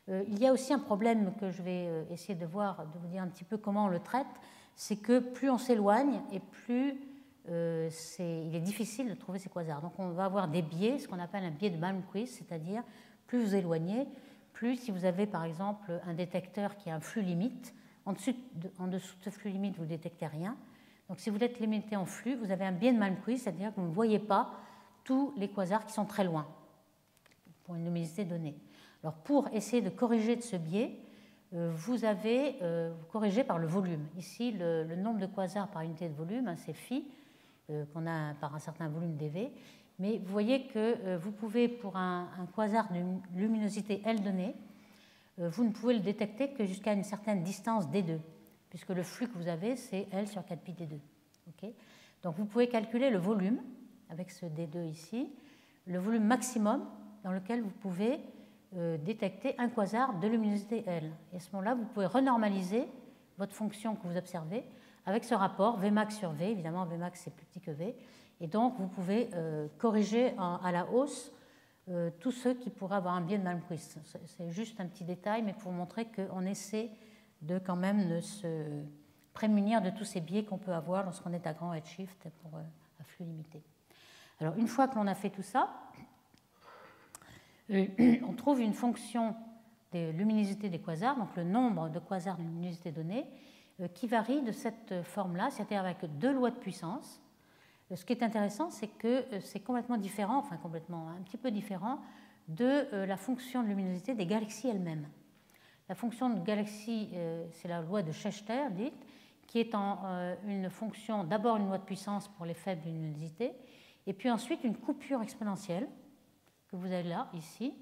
Il y a aussi un problème que je vais essayer de vous dire un petit peu comment on le traite, c'est que plus on s'éloigne et plus il est difficile de trouver ces quasars. Donc on va avoir des biais, ce qu'on appelle un biais de Malmquist, c'est-à-dire plus vous éloignez, plus si vous avez par exemple un détecteur qui a un flux limite, en dessous de ce flux limite vous ne détectez rien. Donc si vous êtes limité en flux, vous avez un biais de Malmquist, c'est-à-dire que vous ne voyez pas tous les quasars qui sont très loin pour une luminosité donnée. Alors pour essayer de corriger de ce biais, vous corrigez par le volume. Ici, le nombre de quasars par unité de volume, c'est phi, qu'on a par un certain volume dV. Mais vous voyez que vous pouvez, pour un quasar d'une luminosité L donnée, vous ne pouvez le détecter que jusqu'à une certaine distance D2, puisque le flux que vous avez, c'est L sur 4pi D2. Okay. Donc vous pouvez calculer le volume, avec ce D2 ici, le volume maximum dans lequel vous pouvez détecter un quasar de luminosité L. Et à ce moment-là, vous pouvez renormaliser votre fonction que vous observez avec ce rapport Vmax sur V. Évidemment, Vmax c'est plus petit que V. Et donc, vous pouvez corriger à la hausse tous ceux qui pourraient avoir un biais de Malmquist. C'est juste un petit détail, mais pour vous montrer qu'on essaie de quand même de se prémunir de tous ces biais qu'on peut avoir lorsqu'on est à grand redshift pour un flux limité. Alors, une fois que l'on a fait tout ça, on trouve une fonction de luminosité des quasars, donc le nombre de quasars de luminosité donnée, qui varie de cette forme-là, c'est-à-dire avec 2 lois de puissance. Ce qui est intéressant, c'est que c'est complètement différent, enfin complètement, un petit peu différent de la fonction de luminosité des galaxies elles-mêmes. La fonction de galaxie, c'est la loi de Schechter, dite, qui est une fonction, d'abord une loi de puissance pour les faibles luminosités, et puis ensuite une coupure exponentielle, que vous avez là, ici,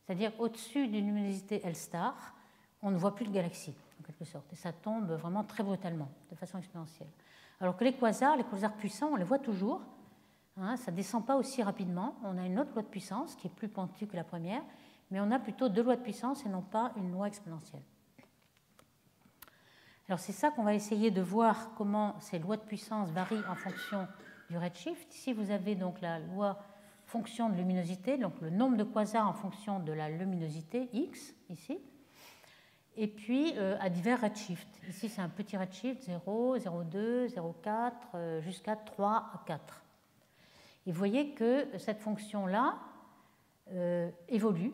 c'est-à-dire au-dessus d'une luminosité L star, on ne voit plus de galaxies, en quelque sorte, et ça tombe vraiment très brutalement, de façon exponentielle. Alors que les quasars puissants, on les voit toujours, hein, ça ne descend pas aussi rapidement, on a une autre loi de puissance qui est plus pentue que la première, mais on a plutôt 2 lois de puissance et non pas une loi exponentielle. Alors c'est ça qu'on va essayer de voir comment ces lois de puissance varient en fonction du redshift. Ici, vous avez donc la loi fonction de luminosité, donc le nombre de quasars en fonction de la luminosité, x, ici, et puis à divers redshifts. Ici, c'est un petit redshift, 0, 0,2, 0,4, jusqu'à 3 à 4. Et vous voyez que cette fonction-là évolue.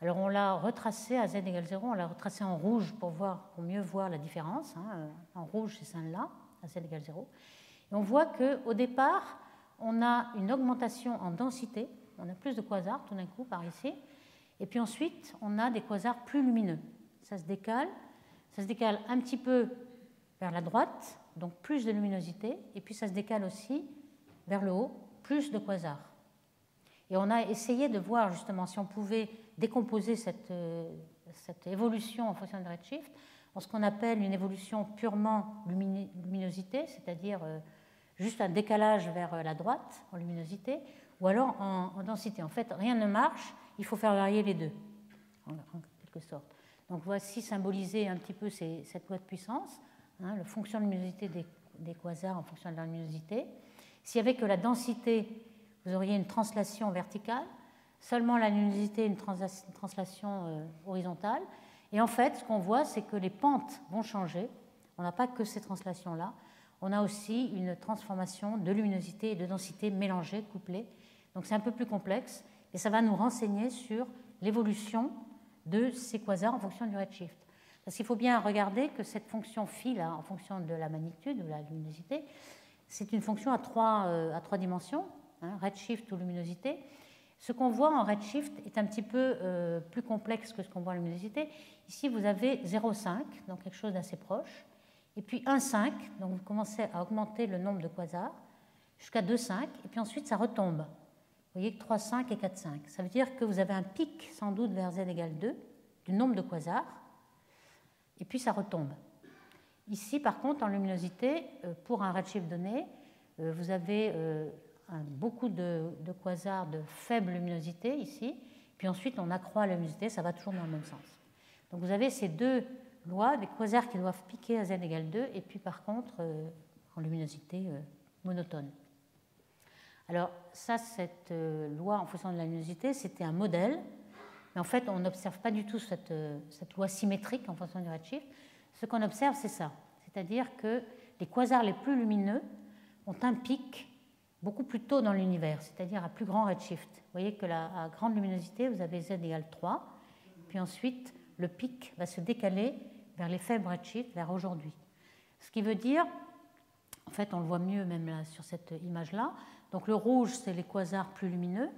Alors, on l'a retracée à z égale 0, on l'a retracée en rouge pour mieux voir la différence. Hein. En rouge, c'est celle-là, à z égale 0. Et on voit qu'au départ, on a une augmentation en densité, on a plus de quasars tout d'un coup par ici, et puis ensuite on a des quasars plus lumineux. Ça se décale un petit peu vers la droite, donc plus de luminosité, et puis ça se décale aussi vers le haut, plus de quasars. Et on a essayé de voir justement si on pouvait décomposer cette évolution en fonction de redshift en ce qu'on appelle une évolution purement luminosité, c'est-à-dire juste un décalage vers la droite en luminosité, ou alors en densité. En fait, rien ne marche, il faut faire varier les deux, en quelque sorte. Donc voici symbolisé un petit peu cette loi de puissance, hein, la fonction de luminosité des quasars en fonction de leur luminosité. S'il n'y avait que la densité, vous auriez une translation verticale, seulement la luminosité, une translation horizontale. Et en fait, ce qu'on voit, c'est que les pentes vont changer. On n'a pas que ces translations-là. On a aussi une transformation de luminosité et de densité mélangées, couplées. Donc c'est un peu plus complexe et ça va nous renseigner sur l'évolution de ces quasars en fonction du redshift. Parce qu'il faut bien regarder que cette fonction phi, là, en fonction de la magnitude ou de la luminosité, c'est une fonction à trois dimensions, hein, redshift ou luminosité. Ce qu'on voit en redshift est un petit peu plus complexe que ce qu'on voit en luminosité. Ici, vous avez 0,5, donc quelque chose d'assez proche. Et puis 1,5, donc vous commencez à augmenter le nombre de quasars, jusqu'à 2,5, et puis ensuite ça retombe. Vous voyez que 3,5 et 4,5. Ça veut dire que vous avez un pic, sans doute, vers z égale 2, du nombre de quasars, et puis ça retombe. Ici, par contre, en luminosité, pour un redshift donné, vous avez beaucoup de quasars de faible luminosité, ici, puis ensuite on accroît la luminosité, ça va toujours dans le même sens. Donc vous avez ces deux loi des quasars qui doivent piquer à z égale 2 et puis par contre en luminosité monotone. Alors ça, cette loi en fonction de la luminosité, c'était un modèle, mais en fait on n'observe pas du tout cette loi symétrique en fonction du redshift. Ce qu'on observe, c'est ça, c'est-à-dire que les quasars les plus lumineux ont un pic beaucoup plus tôt dans l'univers, c'est-à-dire à plus grand redshift. Vous voyez que à grande luminosité, vous avez z égale 3, puis ensuite le pic va se décaler vers les faibles redshifts, vers aujourd'hui. Ce qui veut dire, en fait on le voit mieux même là sur cette image-là, donc le rouge c'est les quasars plus lumineux,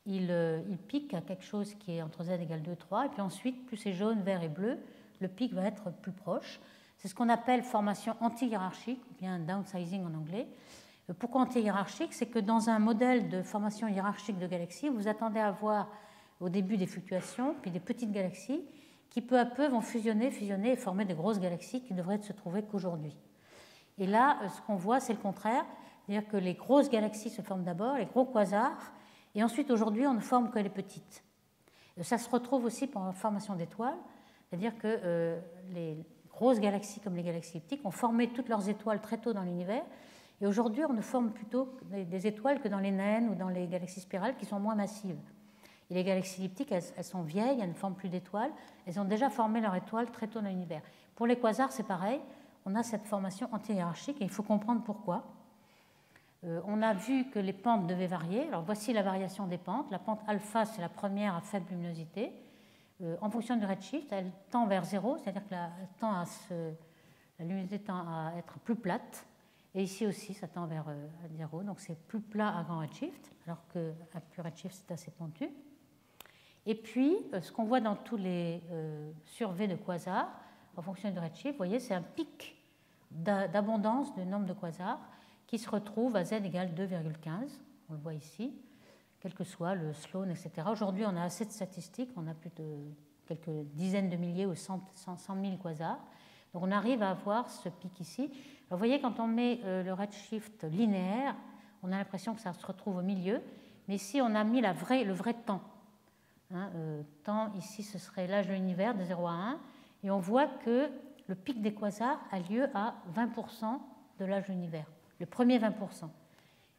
il pique à quelque chose qui est entre z égale 2 et 3, et puis ensuite, plus c'est jaune, vert et bleu, le pic va être plus proche. C'est ce qu'on appelle formation anti-hiérarchique, ou bien downsizing en anglais. Pourquoi anti-hiérarchique? C'est que dans un modèle de formation hiérarchique de galaxies, vous attendez à voir au début des fluctuations, puis des petites galaxies, qui peu à peu vont fusionner et former des grosses galaxies qui devraient se trouver qu'aujourd'hui. Et là, ce qu'on voit, c'est le contraire, c'est-à-dire que les grosses galaxies se forment d'abord, les gros quasars, et ensuite, aujourd'hui, on ne forme que les petites. Ça se retrouve aussi pour la formation d'étoiles, c'est-à-dire que les grosses galaxies comme les galaxies elliptiques ont formé toutes leurs étoiles très tôt dans l'univers. Et aujourd'hui, on ne forme plutôt des étoiles que dans les naines ou dans les galaxies spirales qui sont moins massives. Et les galaxies elliptiques, elles sont vieilles, elles ne forment plus d'étoiles. Elles ont déjà formé leur étoile très tôt dans l'univers. Pour les quasars, c'est pareil. On a cette formation anti-hiérarchique et il faut comprendre pourquoi. On a vu que les pentes devaient varier. Alors voici la variation des pentes. La pente alpha, c'est la première à faible luminosité. En fonction du redshift, elle tend vers 0, c'est-à-dire que la luminosité tend à être plus plate. Et ici aussi, ça tend vers 0, donc c'est plus plat à grand redshift, alors qu'à plus redshift, c'est assez pentu. Et puis, ce qu'on voit dans tous les surveys de quasars, en fonction du redshift, vous voyez, c'est un pic d'abondance du nombre de quasars qui se retrouve à z égale 2,15, on le voit ici, quel que soit le Sloan, etc. Aujourd'hui, on a assez de statistiques, on a plus de quelques dizaines de milliers ou 100 000 quasars. Donc on arrive à avoir ce pic ici. Alors, vous voyez, quand on met le redshift linéaire, on a l'impression que ça se retrouve au milieu, mais ici, on a mis le vrai temps. Temps, ici, ce serait l'âge de l'univers de 0 à 1, et on voit que le pic des quasars a lieu à 20% de l'âge de l'univers, le premier 20%.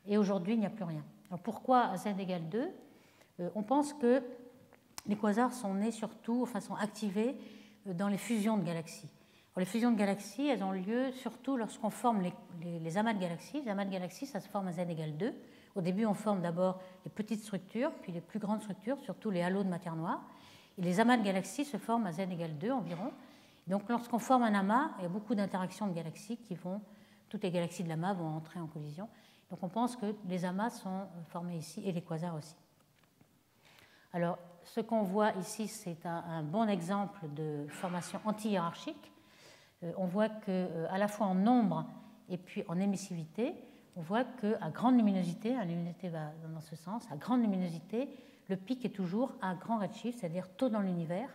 Et aujourd'hui, il n'y a plus rien. Alors pourquoi à z égale 2 ? On pense que les quasars sont nés surtout, enfin sont activés dans les fusions de galaxies. Alors, les fusions de galaxies, elles ont lieu surtout lorsqu'on forme les amas de galaxies. Les amas de galaxies, ça se forme à z égale 2. Au début, on forme d'abord les petites structures, puis les plus grandes structures, surtout les halos de matière noire. Et les amas de galaxies se forment à z égale 2 environ. Donc lorsqu'on forme un amas, il y a beaucoup d'interactions de galaxies toutes les galaxies de l'amas vont entrer en collision. Donc on pense que les amas sont formés ici et les quasars aussi. Alors ce qu'on voit ici, c'est un bon exemple de formation anti-hiérarchique. On voit qu'à la fois en nombre et puis en émissivité, on voit qu'à grande luminosité, la luminosité va dans ce sens, à grande luminosité, le pic est toujours à grand redshift, c'est-à-dire tôt dans l'univers,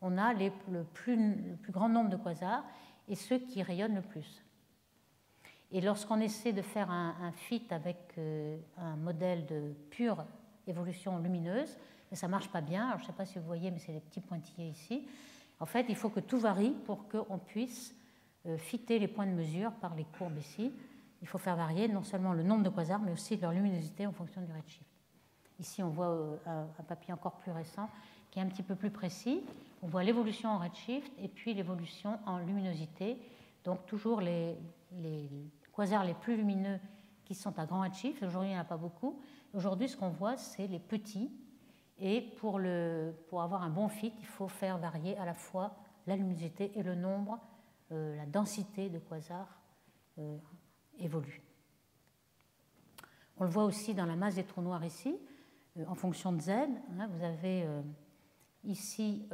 on a le plus grand nombre de quasars et ceux qui rayonnent le plus. Et lorsqu'on essaie de faire un fit avec un modèle de pure évolution lumineuse, mais ça ne marche pas bien. Alors, je ne sais pas si vous voyez, mais c'est les petits pointillés ici. En fait, il faut que tout varie pour qu'on puisse fitter les points de mesure par les courbes ici. Il faut faire varier non seulement le nombre de quasars, mais aussi leur luminosité en fonction du redshift. Ici, on voit un papier encore plus récent qui est un petit peu plus précis. On voit l'évolution en redshift et puis l'évolution en luminosité. Donc, toujours les quasars les plus lumineux qui sont à grand redshift. Aujourd'hui, il n'y en a pas beaucoup. Aujourd'hui, ce qu'on voit, c'est les petits. Et pour avoir un bon fit, il faut faire varier à la fois la luminosité et le nombre, la densité de quasars évolue. On le voit aussi dans la masse des trous noirs ici, en fonction de Z. Vous avez ici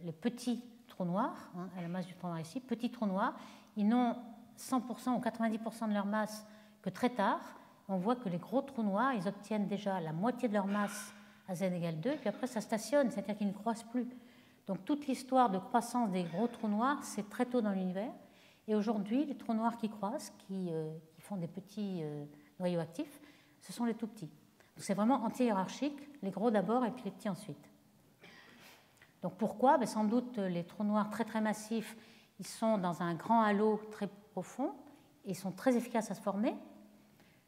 les petits trous noirs, à la masse du trou noir ici. Petits trous noirs, ils n'ont 100% ou 90% de leur masse que très tard. On voit que les gros trous noirs, ils obtiennent déjà la moitié de leur masse à z égale 2, puis après ça stationne, c'est-à-dire qu'ils ne croissent plus. Donc toute l'histoire de croissance des gros trous noirs, c'est très tôt dans l'univers. Et aujourd'hui, les trous noirs qui croissent, qui font des petits noyaux actifs, ce sont les tout petits. Donc c'est vraiment anti-hiérarchique, les gros d'abord et puis les petits ensuite. Donc pourquoi ? Sans doute les trous noirs très très massifs, ils sont dans un grand halo très profond et sont très efficaces à se former.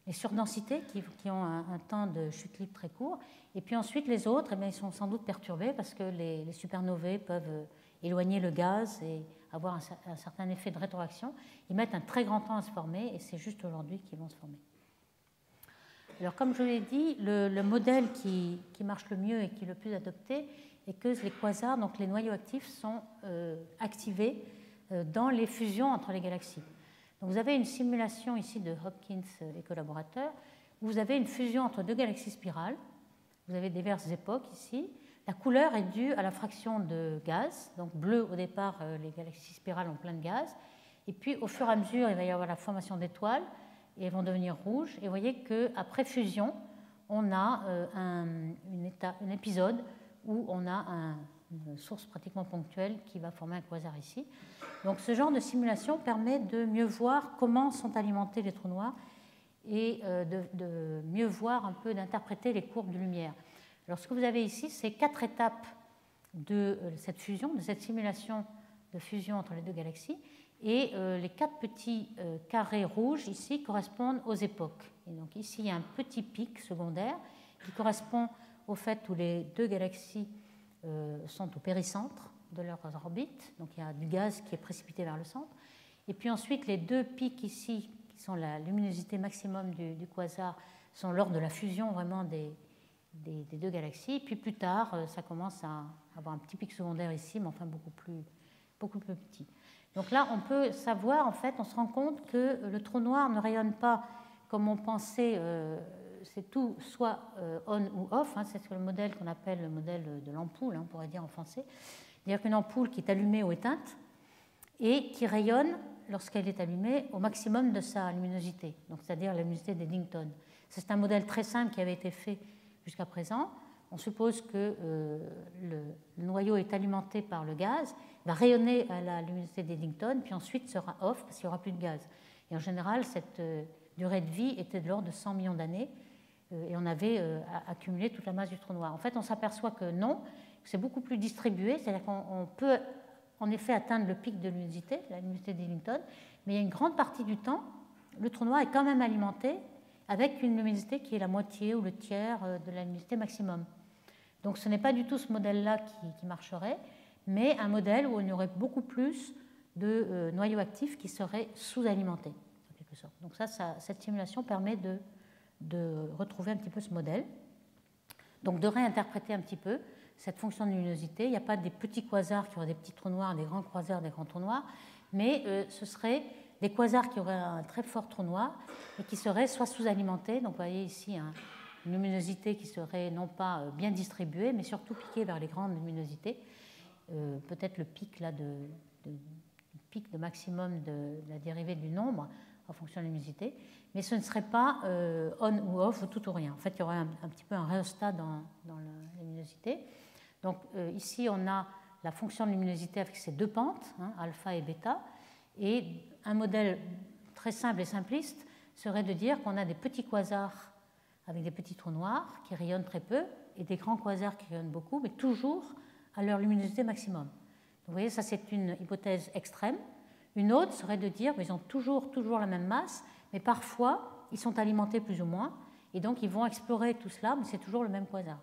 Les surdensités qui ont un temps de chute libre très court. Et puis ensuite les autres, ils sont sans doute perturbés parce que les supernovae peuvent éloigner le gaz et avoir un certain effet de rétroaction. Ils mettent un très grand temps à se former et c'est juste aujourd'hui qu'ils vont se former. Alors comme je l'ai dit, le modèle qui marche le mieux et qui est le plus adopté est que les quasars, donc les noyaux actifs, sont activés dans les fusions entre les galaxies. Donc vous avez une simulation ici de Hopkins et collaborateurs, où vous avez une fusion entre deux galaxies spirales. Vous avez diverses époques ici. La couleur est due à la fraction de gaz. Donc bleu au départ, les galaxies spirales ont plein de gaz. Et puis au fur et à mesure, il va y avoir la formation d'étoiles et elles vont devenir rouges. Et vous voyez qu'après fusion, on a un épisode où on a une source pratiquement ponctuelle qui va former un quasar ici. Donc ce genre de simulation permet de mieux voir comment sont alimentés les trous noirs et de mieux voir un peu, d'interpréter les courbes de lumière. Alors ce que vous avez ici, c'est 4 étapes de cette fusion, de cette simulation de fusion entre les deux galaxies. Et les 4 petits carrés rouges ici correspondent aux époques. Et donc ici, il y a un petit pic secondaire qui correspond au fait où les deux galaxies sont au péricentre de leurs orbites. Donc il y a du gaz qui est précipité vers le centre. Et puis ensuite, les 2 pics ici, qui sont la luminosité maximum du quasar, sont lors de la fusion vraiment des 2 galaxies. Et puis plus tard, ça commence à avoir un petit pic secondaire ici, mais enfin beaucoup plus petit. Donc là, on peut savoir, en fait, on se rend compte que le trou noir ne rayonne pas comme on pensait, c'est tout soit on ou off, hein, c'est le modèle qu'on appelle le modèle de l'ampoule, hein, on pourrait dire en français. C'est-à-dire qu'une ampoule qui est allumée ou éteinte et qui rayonne, lorsqu'elle est allumée, au maximum de sa luminosité, donc c'est-à-dire la luminosité d'Eddington. C'est un modèle très simple qui avait été fait jusqu'à présent. On suppose que le noyau est alimenté par le gaz, va rayonner à la luminosité d'Eddington, puis ensuite sera off parce qu'il n'y aura plus de gaz. Et en général, cette durée de vie était de l'ordre de 100 millions d'années et on avait accumulé toute la masse du trou noir. En fait, on s'aperçoit que non, que c'est beaucoup plus distribué, c'est-à-dire qu'on peut en effet atteindre le pic de luminosité, la luminosité d'Eddington, mais il y a une grande partie du temps, le trou noir est quand même alimenté avec une luminosité qui est la moitié ou le tiers de la luminosité maximum. Donc ce n'est pas du tout ce modèle-là qui marcherait, mais un modèle où il y aurait beaucoup plus de noyaux actifs qui seraient sous-alimentés, en quelque sorte. Donc cette simulation permet de retrouver un petit peu ce modèle, donc de réinterpréter un petit peu cette fonction de luminosité. Il n'y a pas des petits quasars qui auraient des petits trous noirs, des grands quasars, des grands trous noirs, mais ce seraient des quasars qui auraient un très fort trou noir et qui seraient soit sous-alimentés, donc vous voyez ici une luminosité qui serait non pas bien distribuée, mais surtout piquée vers les grandes luminosités, peut-être le pic, là, pic de maximum de la dérivée du nombre en fonction de la luminosité, mais ce ne serait pas on ou off, tout ou rien. En fait, il y aurait un petit peu un rhéostat dans la luminosité. Donc ici, on a la fonction de luminosité avec ses 2 pentes, hein, alpha et bêta, et un modèle très simple et simpliste serait de dire qu'on a des petits quasars avec des petits trous noirs qui rayonnent très peu et des grands quasars qui rayonnent beaucoup, mais toujours à leur luminosité maximum. Donc, vous voyez, ça c'est une hypothèse extrême. Une autre serait de dire qu'ils ont toujours la même masse, mais parfois ils sont alimentés plus ou moins, et donc ils vont explorer tout cela, mais c'est toujours le même quasar.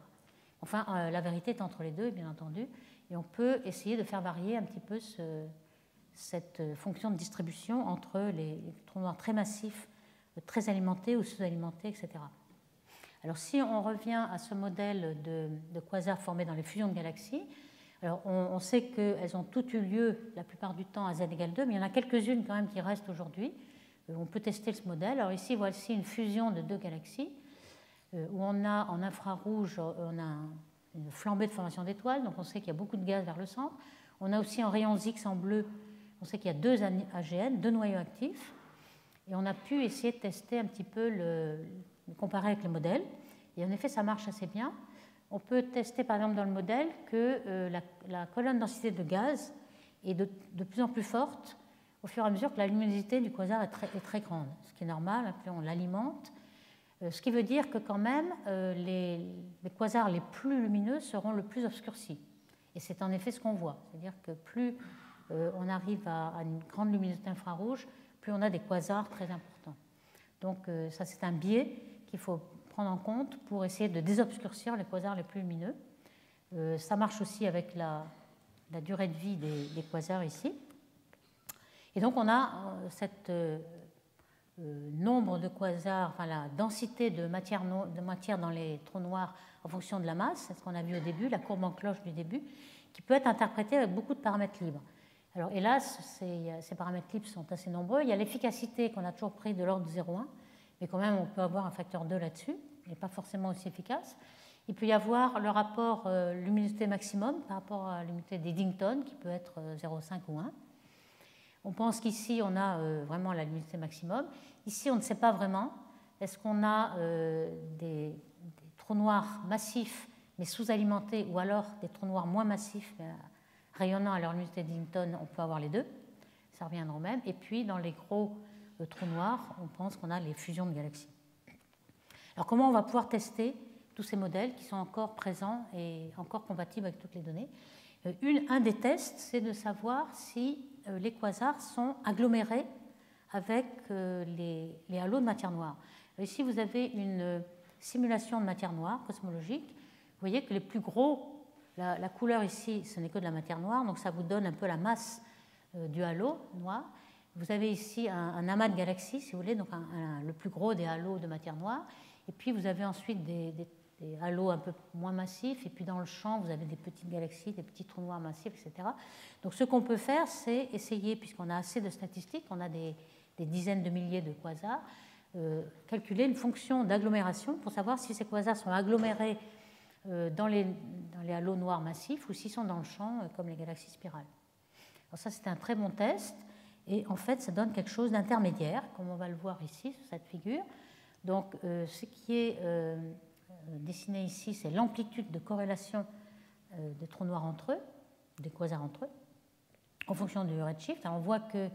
Enfin, la vérité est entre les deux, bien entendu, et on peut essayer de faire varier un petit peu cette fonction de distribution entre les trous noirs très massifs, très alimentés ou sous-alimentés, etc. Alors si on revient à ce modèle de quasars formés dans les fusions de galaxies, alors on sait qu'elles ont toutes eu lieu la plupart du temps à z égale 2, mais il y en a quelques-unes quand même qui restent aujourd'hui. On peut tester ce modèle. Alors ici, voici une fusion de 2 galaxies où on a en infrarouge on a une flambée de formation d'étoiles, donc on sait qu'il y a beaucoup de gaz vers le centre. On a aussi en rayons X en bleu, on sait qu'il y a 2 AGN, 2 noyaux actifs, et on a pu essayer de tester un petit peu comparer avec le modèle. Et en effet, ça marche assez bien. On peut tester par exemple dans le modèle que la colonne densité de gaz est de plus en plus forte au fur et à mesure que la luminosité du quasar est très grande, ce qui est normal, puis on l'alimente. Ce qui veut dire que quand même les quasars les plus lumineux seront le plus obscurcis. Et c'est en effet ce qu'on voit. C'est-à-dire que plus on arrive à une grande luminosité infrarouge, plus on a des quasars très importants. Donc ça c'est un biais qu'il faut prendre en compte pour essayer de désobscurcir les quasars les plus lumineux. Ça marche aussi avec la durée de vie des quasars ici. Et donc on a cette nombre de quasars, enfin la densité de matière dans les trous noirs en fonction de la masse, c'est ce qu'on a vu au début, la courbe en cloche du début, qui peut être interprétée avec beaucoup de paramètres libres. Alors hélas, ces paramètres libres sont assez nombreux. Il y a l'efficacité qu'on a toujours pris de l'ordre de 0,1, mais quand même on peut avoir un facteur 2 là-dessus, et pas forcément aussi efficace. Il peut y avoir le rapport luminosité maximum par rapport à la luminosité d'Eddington, qui peut être 0,5 ou 1. On pense qu'ici, on a vraiment la luminosité maximum. Ici, on ne sait pas vraiment. Est-ce qu'on a des trous noirs massifs, mais sous-alimentés, ou alors des trous noirs moins massifs, mais rayonnant à leur luminosité d'Eddington? On peut avoir les deux. Ça reviendra au même. Et puis, dans les gros trous noirs, on pense qu'on a les fusions de galaxies. Alors, comment on va pouvoir tester tous ces modèles qui sont encore présents et encore compatibles avec toutes les données? Un des tests, c'est de savoir si les quasars sont agglomérés avec les halos de matière noire. Ici, vous avez une simulation de matière noire cosmologique. Vous voyez que les plus gros, la couleur ici, ce n'est que de la matière noire, donc ça vous donne un peu la masse du halo noir. Vous avez ici un amas de galaxies, si vous voulez, donc le plus gros des halos de matière noire. Et puis vous avez ensuite des halos un peu moins massifs. Et puis dans le champ, vous avez des petites galaxies, des petits trous noirs massifs, etc. Donc ce qu'on peut faire, c'est essayer, puisqu'on a assez de statistiques, on a des dizaines de milliers de quasars, calculer une fonction d'agglomération pour savoir si ces quasars sont agglomérés dans les halos noirs massifs ou s'ils sont dans le champ, comme les galaxies spirales. Alors ça, c'est un très bon test. Et en fait, ça donne quelque chose d'intermédiaire, comme on va le voir ici sur cette figure. Donc, ce qui est dessiné ici, c'est l'amplitude de corrélation des trous noirs entre eux, des quasars entre eux, en fonction du redshift. Alors, on voit que,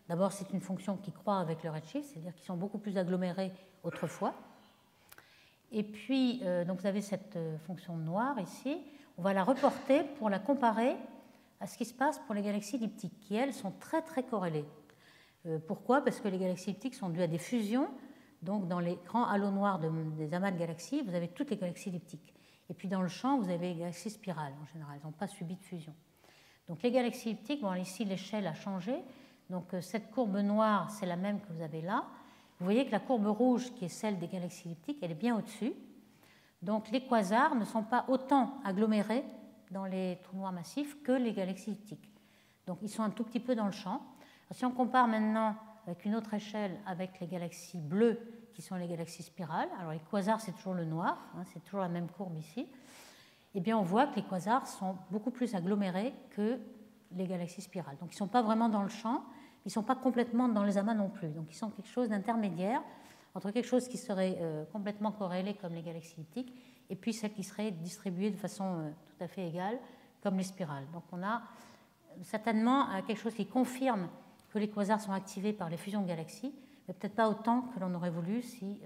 d'abord, c'est une fonction qui croît avec le redshift, c'est-à-dire qu'ils sont beaucoup plus agglomérés autrefois. Et puis, donc vous avez cette fonction noire ici. On va la reporter pour la comparer à ce qui se passe pour les galaxies elliptiques, qui, elles, sont très, très corrélées. Pourquoi? Parce que les galaxies elliptiques sont dues à des fusions. Donc, dans les grands halos noirs des amas de galaxies, vous avez toutes les galaxies elliptiques. Et puis, dans le champ, vous avez les galaxies spirales, en général. Elles n'ont pas subi de fusion. Donc, les galaxies elliptiques, bon, ici, l'échelle a changé. Donc, cette courbe noire, c'est la même que vous avez là. Vous voyez que la courbe rouge, qui est celle des galaxies elliptiques, elle est bien au-dessus. Donc, les quasars ne sont pas autant agglomérés dans les trous noirs massifs que les galaxies elliptiques. Donc, ils sont un tout petit peu dans le champ. Alors, si on compare maintenant avec une autre échelle avec les galaxies bleues, qui sont les galaxies spirales, alors les quasars, c'est toujours le noir, hein, c'est toujours la même courbe ici, eh bien, on voit que les quasars sont beaucoup plus agglomérés que les galaxies spirales. Donc, ils ne sont pas vraiment dans le champ, ils ne sont pas complètement dans les amas non plus. Donc, ils sont quelque chose d'intermédiaire entre quelque chose qui serait complètement corrélé comme les galaxies elliptiques et puis celles qui seraient distribuées de façon tout à fait égale comme les spirales. Donc, on a certainement quelque chose qui confirme que les quasars sont activés par les fusions de galaxies, mais peut-être pas autant que l'on aurait voulu si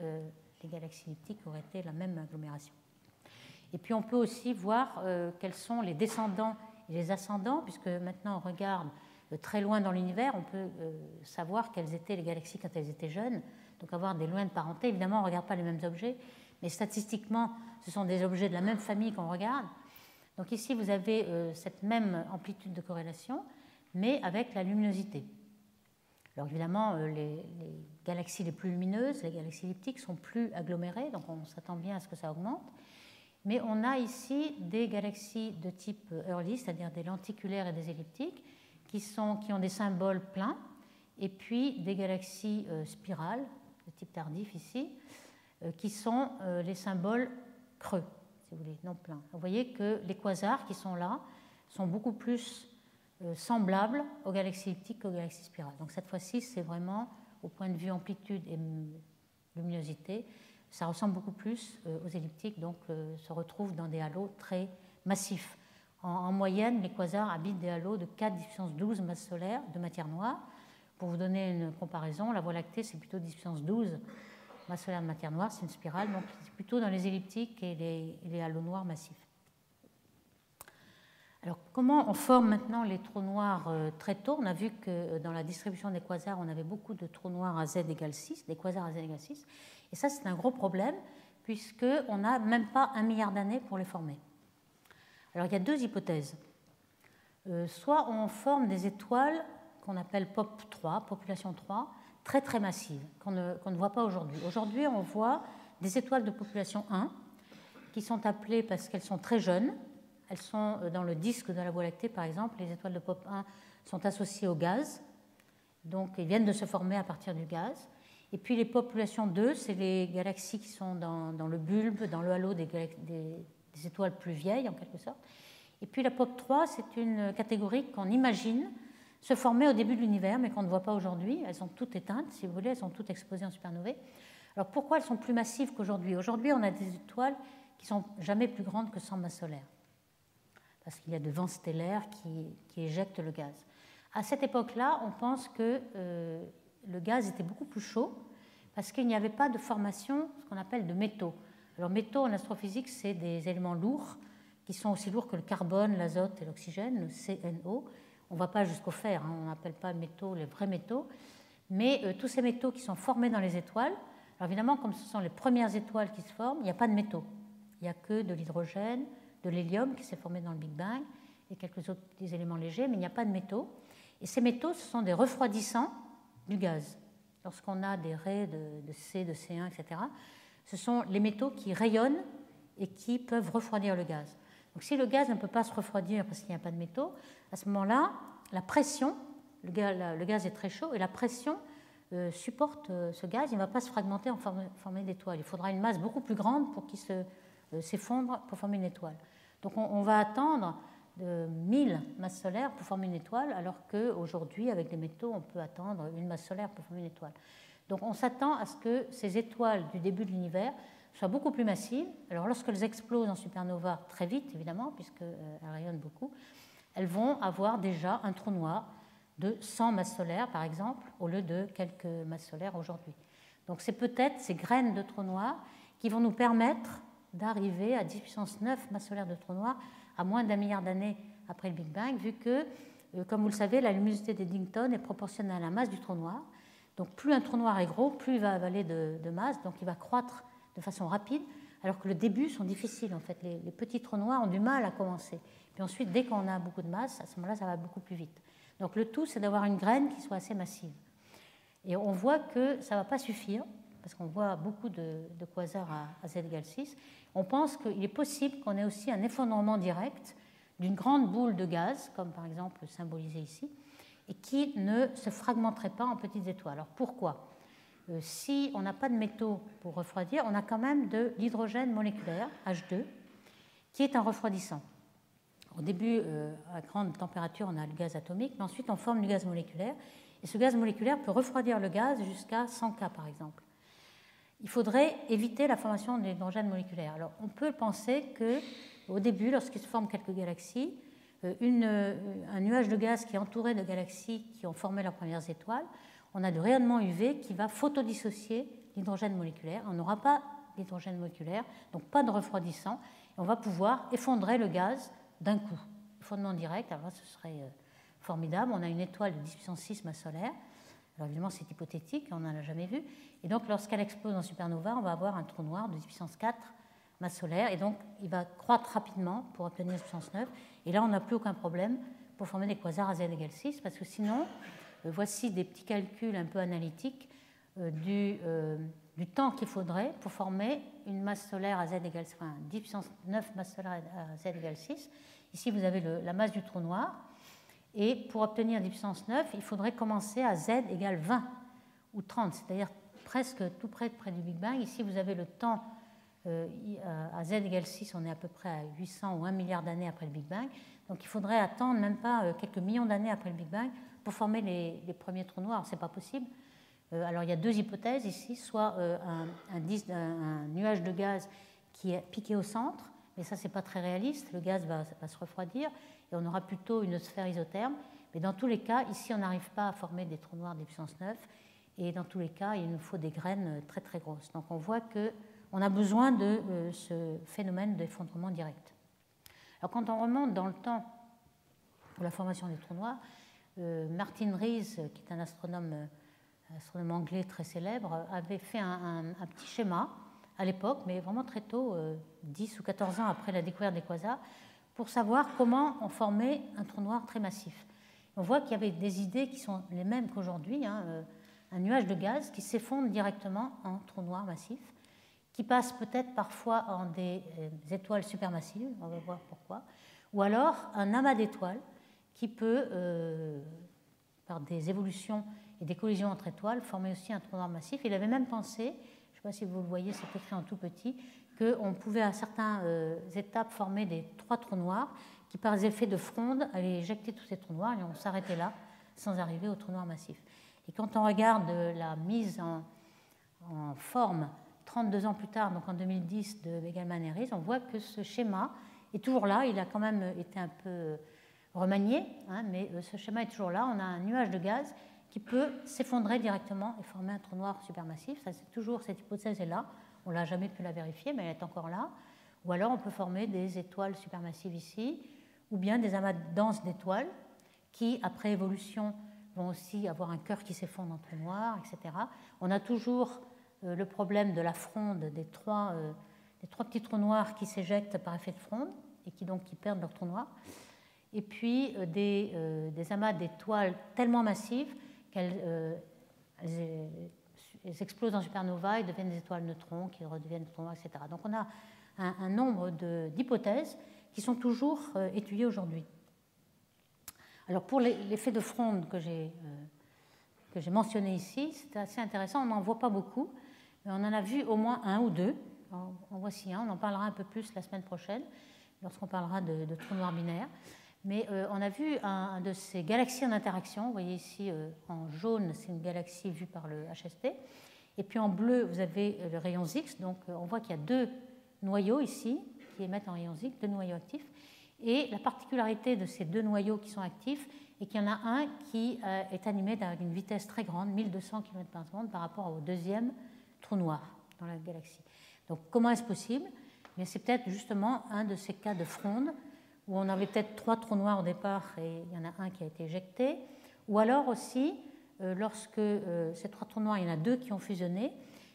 les galaxies elliptiques auraient été la même agglomération. Et puis on peut aussi voir quels sont les descendants et les ascendants, puisque maintenant on regarde très loin dans l'univers, on peut savoir quelles étaient les galaxies quand elles étaient jeunes, donc avoir des lois de parenté. Évidemment, on ne regarde pas les mêmes objets, mais statistiquement, ce sont des objets de la même famille qu'on regarde. Donc ici, vous avez cette même amplitude de corrélation, mais avec la luminosité. Alors évidemment, les galaxies les plus lumineuses, les galaxies elliptiques, sont plus agglomérées, donc on s'attend bien à ce que ça augmente. Mais on a ici des galaxies de type early, c'est-à-dire des lenticulaires et des elliptiques, qui ont des symboles pleins, et puis des galaxies spirales, de type tardif ici, qui sont les symboles creux, si vous voulez, non pleins. Vous voyez que les quasars qui sont là sont beaucoup plus semblables aux galaxies elliptiques qu'aux galaxies spirales. Donc cette fois-ci, c'est vraiment, au point de vue amplitude et luminosité, ça ressemble beaucoup plus aux elliptiques, donc se retrouvent dans des halos très massifs. En moyenne, les quasars habitent des halos de 4 puissance 12 masses solaires de matière noire. Pour vous donner une comparaison, la Voie lactée, c'est plutôt 10 puissance 12 masses solaires de matière noire, c'est une spirale, donc c'est plutôt dans les elliptiques et les halos noirs massifs. Alors, comment on forme maintenant les trous noirs très tôt? On a vu que dans la distribution des quasars, on avait beaucoup de trous noirs à z égale 6, des quasars à z égale 6. Et ça, c'est un gros problème, puisqu'on n'a même pas 1 milliard d'années pour les former. Alors, il y a deux hypothèses. Soit on forme des étoiles qu'on appelle POP3, population 3, très très massives, qu'on ne voit pas aujourd'hui. Aujourd'hui, on voit des étoiles de population 1, qui sont appelées parce qu'elles sont très jeunes. Elles sont dans le disque de la Voie lactée, par exemple. Les étoiles de POP1 sont associées au gaz, donc elles viennent de se former à partir du gaz. Et puis les populations 2, c'est les galaxies qui sont dans le bulbe, dans le halo des étoiles plus vieilles, en quelque sorte. Et puis la POP3, c'est une catégorie qu'on imagine se former au début de l'univers, mais qu'on ne voit pas aujourd'hui. Elles sont toutes éteintes, si vous voulez, elles sont toutes exposées en supernovae. Alors pourquoi elles sont plus massives qu'aujourd'hui? Aujourd'hui, on a des étoiles qui ne sont jamais plus grandes que 100 masses solaires, parce qu'il y a de vents stellaires qui éjectent le gaz. À cette époque-là, on pense que le gaz était beaucoup plus chaud, parce qu'il n'y avait pas de formation, ce qu'on appelle de métaux. Alors métaux en astrophysique, c'est des éléments lourds qui sont aussi lourds que le carbone, l'azote et l'oxygène, le CNO. On ne va pas jusqu'au fer, hein, on n'appelle pas métaux les vrais métaux, mais tous ces métaux qui sont formés dans les étoiles, alors évidemment, comme ce sont les premières étoiles qui se forment, il n'y a pas de métaux. Il n'y a que de l'hydrogène, de l'hélium qui s'est formé dans le Big Bang et quelques autres petits éléments légers, mais il n'y a pas de métaux. Et ces métaux, ce sont des refroidissants du gaz. Lorsqu'on a des raies de C, de C1, etc., ce sont les métaux qui rayonnent et qui peuvent refroidir le gaz. Donc si le gaz ne peut pas se refroidir parce qu'il n'y a pas de métaux, à ce moment-là, la pression, le gaz est très chaud et la pression supporte ce gaz, il ne va pas se fragmenter en former d'étoiles. Il faudra une masse beaucoup plus grande pour qu'il s'effondre pour former une étoile. Donc on va attendre 1000 masses solaires pour former une étoile, alors qu'aujourd'hui, avec les métaux, on peut attendre une masse solaire pour former une étoile. Donc on s'attend à ce que ces étoiles du début de l'univers soient beaucoup plus massives. Alors lorsqu'elles explosent en supernova très vite, évidemment, puisqu'elles rayonnent beaucoup, elles vont avoir déjà un trou noir de 100 masses solaires, par exemple, au lieu de quelques masses solaires aujourd'hui. Donc c'est peut-être ces graines de trou noir qui vont nous permettre d'arriver à 10 puissance 9 masses solaires de trou noir à moins d'1 milliard d'années après le Big Bang, vu que, comme vous le savez, la luminosité d'Eddington est proportionnelle à la masse du trou noir. Donc plus un trou noir est gros, plus il va avaler de masse, donc il va croître de façon rapide, alors que le début sont difficiles en fait. Les petits trous noirs ont du mal à commencer. Puis ensuite, dès qu'on a beaucoup de masse, à ce moment-là, ça va beaucoup plus vite. Donc le tout, c'est d'avoir une graine qui soit assez massive. Et on voit que ça ne va pas suffire, parce qu'on voit beaucoup de quasars à z égale 6. On pense qu'il est possible qu'on ait aussi un effondrement direct d'une grande boule de gaz, comme par exemple symbolisé ici, et qui ne se fragmenterait pas en petites étoiles. Alors pourquoi ? Si on n'a pas de métaux pour refroidir, on a quand même de l'hydrogène moléculaire, H2, qui est un refroidissant. Au début, à grande température, on a le gaz atomique, mais ensuite on forme du gaz moléculaire, et ce gaz moléculaire peut refroidir le gaz jusqu'à 100 K par exemple. Il faudrait éviter la formation de l'hydrogène moléculaire. Alors on peut penser qu'au début, lorsqu'il se forment quelques galaxies, un nuage de gaz qui est entouré de galaxies qui ont formé leurs premières étoiles, on a du rayonnement UV qui va photodissocier l'hydrogène moléculaire. On n'aura pas d'hydrogène moléculaire, donc pas de refroidissant, et on va pouvoir effondrer le gaz d'un coup. Effondrement direct, alors là, ce serait formidable. On a une étoile de 10 puissance 6 masse solaire. Alors évidemment, c'est hypothétique, on n'en a jamais vu. Et donc, lorsqu'elle explose en supernova, on va avoir un trou noir de 10 puissance 4 masse solaire, et donc il va croître rapidement pour obtenir 10 puissance 9. Et là, on n'a plus aucun problème pour former des quasars à z égale 6, parce que sinon, voici des petits calculs un peu analytiques du temps qu'il faudrait pour former une masse solaire à z égale 10 puissance 9 masse solaire à z égale 6. Ici, vous avez la masse du trou noir. Et pour obtenir 10 puissance 9, il faudrait commencer à z égale 20 ou 30, c'est-à-dire presque tout près du Big Bang. Ici, vous avez le temps à z égale 6, on est à peu près à 800 ou 1 milliard d'années après le Big Bang. Donc il faudrait attendre même pas quelques millions d'années après le Big Bang pour former les premiers trous noirs. Ce n'est pas possible. Alors il y a deux hypothèses ici, soit un nuage de gaz qui est piqué au centre, mais ça, ce n'est pas très réaliste. Le gaz va se refroidir et on aura plutôt une sphère isotherme. Mais dans tous les cas, ici, on n'arrive pas à former des trous noirs de puissance 9. Et dans tous les cas, il nous faut des graines très, très grosses. Donc on voit qu'on a besoin de ce phénomène d'effondrement direct. Alors quand on remonte dans le temps pour la formation des trous noirs, Martin Rees, qui est un astronome anglais très célèbre, avait fait un petit schéma à l'époque, mais vraiment très tôt, 10 ou 14 ans après la découverte des quasars, pour savoir comment on formait un trou noir très massif. On voit qu'il y avait des idées qui sont les mêmes qu'aujourd'hui, un nuage de gaz qui s'effondre directement en trou noir massif, qui passe peut-être parfois en des étoiles supermassives, on va voir pourquoi, ou alors un amas d'étoiles qui peut, par des évolutions et des collisions entre étoiles, former aussi un trou noir massif. Il avait même pensé, je ne sais pas si vous le voyez, c'est écrit en tout petit, qu'on pouvait à certaines étapes former des 3 trous noirs qui, par effet de fronde, allaient éjecter tous ces trous noirs et on s'arrêtait là sans arriver au trou noir massif. Et quand on regarde la mise en forme 32 ans plus tard, donc en 2010, de Begelman et Rees, on voit que ce schéma est toujours là. Il a quand même été un peu remanié, mais ce schéma est toujours là. On a un nuage de gaz qui peut s'effondrer directement et former un trou noir supermassif. Ça, c'est toujours cette hypothèse est là. On n'a jamais pu la vérifier, mais elle est encore là. ou alors on peut former des étoiles supermassives ici, ou bien des amas denses d'étoiles qui, après évolution, vont aussi avoir un cœur qui s'effondre en trou noir, etc. On a toujours le problème de la fronde des trois petits trous noirs qui s'éjectent par effet de fronde et qui perdent leur trou noir. Et puis des amas d'étoiles tellement massives qu'elles explosent en supernova et deviennent des étoiles neutrons qui redeviennent trous noirs, etc. Donc on a un nombre d'hypothèses qui sont toujours étudiées aujourd'hui. Alors pour l'effet de fronde que j'ai mentionné ici, c'est assez intéressant, on n'en voit pas beaucoup, mais on en a vu au moins un ou deux. En voici un, on en parlera un peu plus la semaine prochaine, lorsqu'on parlera de trous noirs binaires. Mais on a vu un de ces galaxies en interaction. Vous voyez ici en jaune, c'est une galaxie vue par le HST. Et puis en bleu, vous avez le rayon X. Donc on voit qu'il y a deux noyaux ici qui émettent en rayon X, deux noyaux actifs. Et la particularité de ces deux noyaux qui sont actifs est qu'il y en a un qui est animé avec une vitesse très grande, 1200 km/s, par rapport au deuxième trou noir dans la galaxie. Donc comment est-ce possible? C'est peut-être justement un de ces cas de fronde où on avait peut-être trois trous noirs au départ et il y en a un qui a été éjecté, ou alors aussi, lorsque ces trois trous noirs, il y en a deux qui ont fusionné,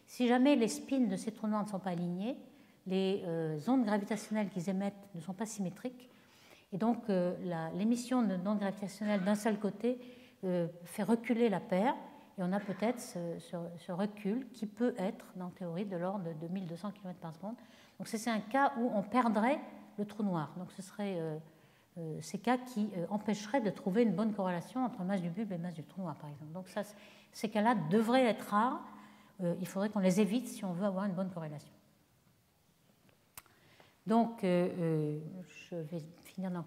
si jamais les spins de ces trous noirs ne sont pas alignés, les ondes gravitationnelles qu'ils émettent ne sont pas symétriques, et donc l'émission d'ondes gravitationnelles d'un seul côté fait reculer la paire, et on a peut-être ce recul qui peut être, en théorie, de l'ordre de 1200 km/s. Donc c'est un cas où on perdrait le trou noir. Donc ce seraient ces cas qui empêcheraient de trouver une bonne corrélation entre masse du bulbe et masse du trou noir, par exemple. Donc ces cas-là devraient être rares. Il faudrait qu'on les évite si on veut avoir une bonne corrélation. Donc je vais finir dans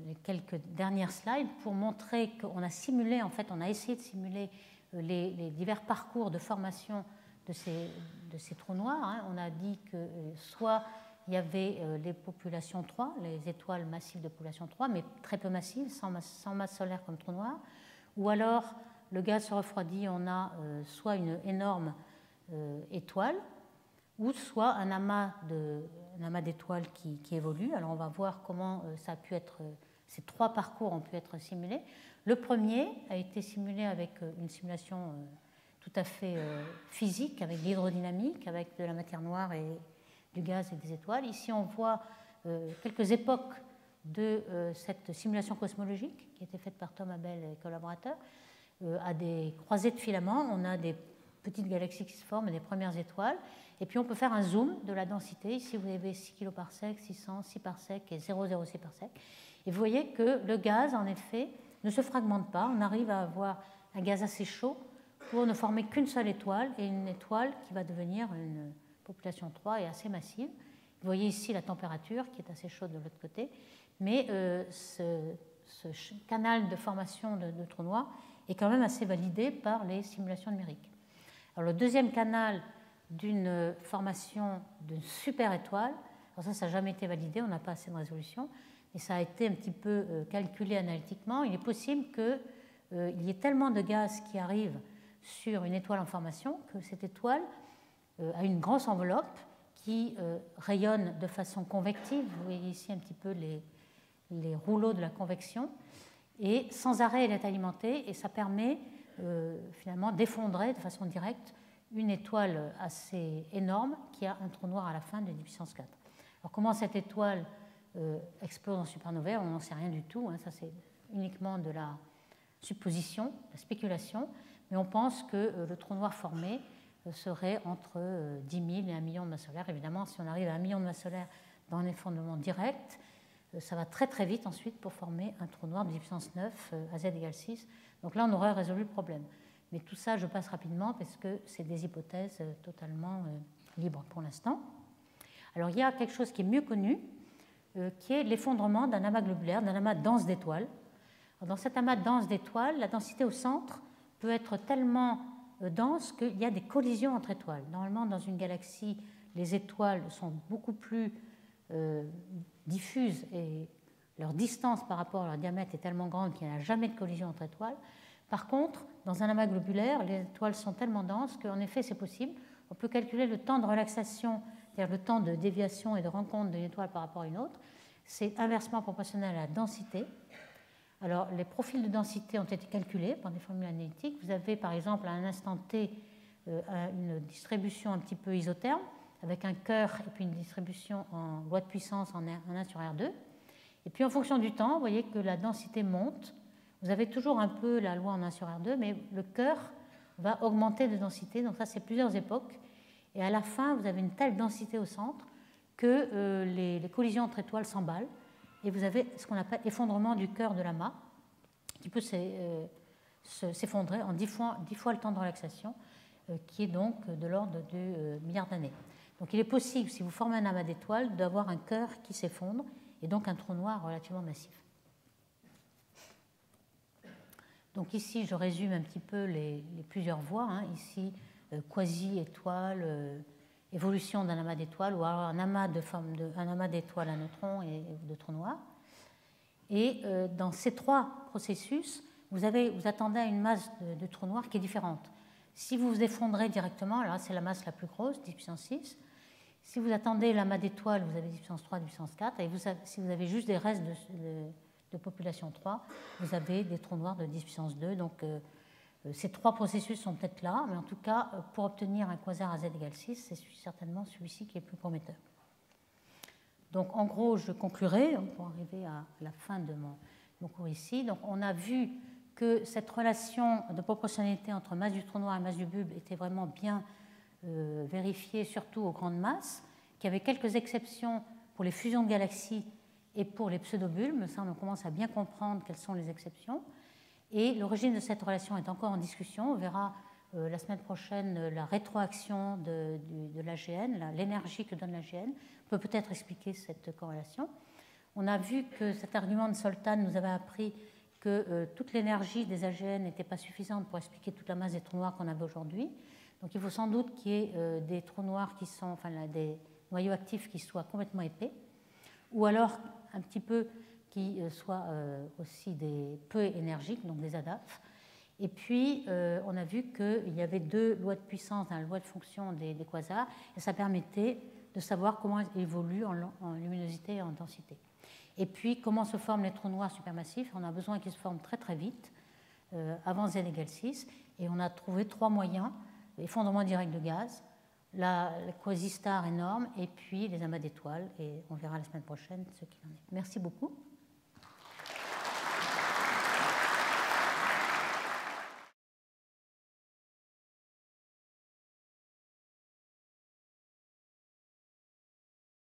les quelques dernières slides pour montrer qu'on a simulé, en fait, on a essayé de simuler les divers parcours de formation de ces trous noirs. On a dit que soit il y avait les populations 3, les étoiles massives de population 3, mais très peu massives, sans masse solaire comme trou noir, ou alors le gaz se refroidit, on a soit une énorme étoile, ou soit un amas d'étoiles qui évolue. Alors on va voir comment ça a pu être, ces trois parcours ont pu être simulés. Le premier a été simulé avec une simulation tout à fait physique, avec de l'hydrodynamique, avec de la matière noire et du gaz et des étoiles. Ici on voit quelques époques de cette simulation cosmologique qui a été faite par Tom Abell et collaborateurs. À des croisées de filaments, on a des petites galaxies qui se forment et des premières étoiles. Et puis on peut faire un zoom de la densité. Ici vous avez 6 kg par sec, 600, 6 par sec et 0,06 par sec. Et vous voyez que le gaz, en effet, ne se fragmente pas. On arrive à avoir un gaz assez chaud pour ne former qu'une seule étoile, et une étoile qui va devenir une population 3 et assez massive. Vous voyez ici la température qui est assez chaude de l'autre côté. Mais ce canal de formation de trous noirs est quand même assez validé par les simulations numériques. Alors, le deuxième canal d'une formation d'une super étoile, alors ça n'a jamais été validé, on n'a pas assez de résolution, et ça a été un petit peu calculé analytiquement. Il est possible qu'il y ait tellement de gaz qui arrive sur une étoile en formation que cette étoile a une grosse enveloppe qui rayonne de façon convective. Vous voyez ici un petit peu les rouleaux de la convection, et sans arrêt elle est alimentée, et ça permet finalement d'effondrer de façon directe une étoile assez énorme qui a un trou noir à la fin de 10 puissance 4. Alors comment cette étoile explose en supernovae, on n'en sait rien du tout, ça c'est uniquement de la supposition, de la spéculation, mais on pense que le trou noir formé serait entre 10 000 et 1 million de masses solaires. Évidemment, si on arrive à 1 million de masses solaires dans un effondrement direct, ça va très très vite ensuite pour former un trou noir de 10 puissance 9 à z égale 6. Donc là, on aurait résolu le problème. Mais tout ça, je passe rapidement parce que c'est des hypothèses totalement libres pour l'instant. Alors, il y a quelque chose qui est mieux connu, qui est l'effondrement d'un amas globulaire, d'un amas dense d'étoiles. Dans cet amas dense d'étoiles, la densité au centre peut être tellement dense qu'il y a des collisions entre étoiles. Normalement, dans une galaxie, les étoiles sont beaucoup plus diffuses et leur distance par rapport à leur diamètre est tellement grande qu'il n'y a jamais de collision entre étoiles. Par contre, dans un amas globulaire, les étoiles sont tellement denses qu'en effet, c'est possible. on peut calculer le temps de relaxation, c'est-à-dire le temps de déviation et de rencontre d'une étoile par rapport à une autre. C'est inversement proportionnel à la densité. Alors, les profils de densité ont été calculés par des formules analytiques. Vous avez, par exemple, à un instant t, une distribution un petit peu isotherme, avec un cœur et puis une distribution en loi de puissance en 1 sur R2. Et puis, en fonction du temps, vous voyez que la densité monte. Vous avez toujours un peu la loi en 1 sur R2, mais le cœur va augmenter de densité. Donc ça, c'est plusieurs époques. Et à la fin, vous avez une telle densité au centre que les collisions entre étoiles s'emballent. Et vous avez ce qu'on appelle effondrement du cœur de l'amas, qui peut s'effondrer en 10 fois le temps de relaxation, qui est donc de l'ordre de milliards d'années. Donc il est possible, si vous formez un amas d'étoiles, d'avoir un cœur qui s'effondre et donc un trou noir relativement massif. Donc ici, je résume un petit peu les plusieurs voies. Ici, quasi-étoile, évolution d'un amas d'étoiles, ou alors un amas d'étoiles à neutrons et de trous noirs. Et dans ces trois processus, vous attendez à une masse de trous noirs qui est différente. Si vous vous effondrez directement, alors c'est la masse la plus grosse, 10 puissance 6. Si vous attendez l'amas d'étoiles, vous avez 10 puissance 3, 10 puissance 4. Et si vous avez juste des restes de population 3, vous avez des trous noirs de 10 puissance 2. Donc ces trois processus sont peut-être là, mais en tout cas, pour obtenir un quasar à z égale 6, c'est certainement celui-ci qui est le plus prometteur. Donc en gros, je conclurai pour arriver à la fin de mon cours ici. Donc on a vu que cette relation de proportionnalité entre masse du trou noir et masse du bulbe était vraiment bien vérifiée, surtout aux grandes masses, qu'il y avait quelques exceptions pour les fusions de galaxies et pour les pseudobulbes. Ça, on commence à bien comprendre quelles sont les exceptions. Et l'origine de cette relation est encore en discussion. On verra la semaine prochaine la rétroaction de l'AGN, l'énergie que donne l'AGN peut peut-être expliquer cette corrélation. On a vu que cet argument de Soltan nous avait appris que toute l'énergie des AGN n'était pas suffisante pour expliquer toute la masse des trous noirs qu'on avait aujourd'hui. Donc il faut sans doute qu'il y ait des trous noirs qui sont, enfin des noyaux actifs qui soient complètement épais, ou alors un petit peu qui soient aussi peu énergiques, donc des ADAF. Et puis, on a vu qu'il y avait deux lois de puissance dans la loi de fonction des quasars, et ça permettait de savoir comment ils évoluent en luminosité et en densité. Et puis, comment se forment les trous noirs supermassifs. On a besoin qu'ils se forment très très vite, avant z égale 6, et on a trouvé trois moyens: l'effondrement direct de gaz, la quasi-star énorme, et puis les amas d'étoiles, et on verra la semaine prochaine ce qu'il en est. Merci beaucoup.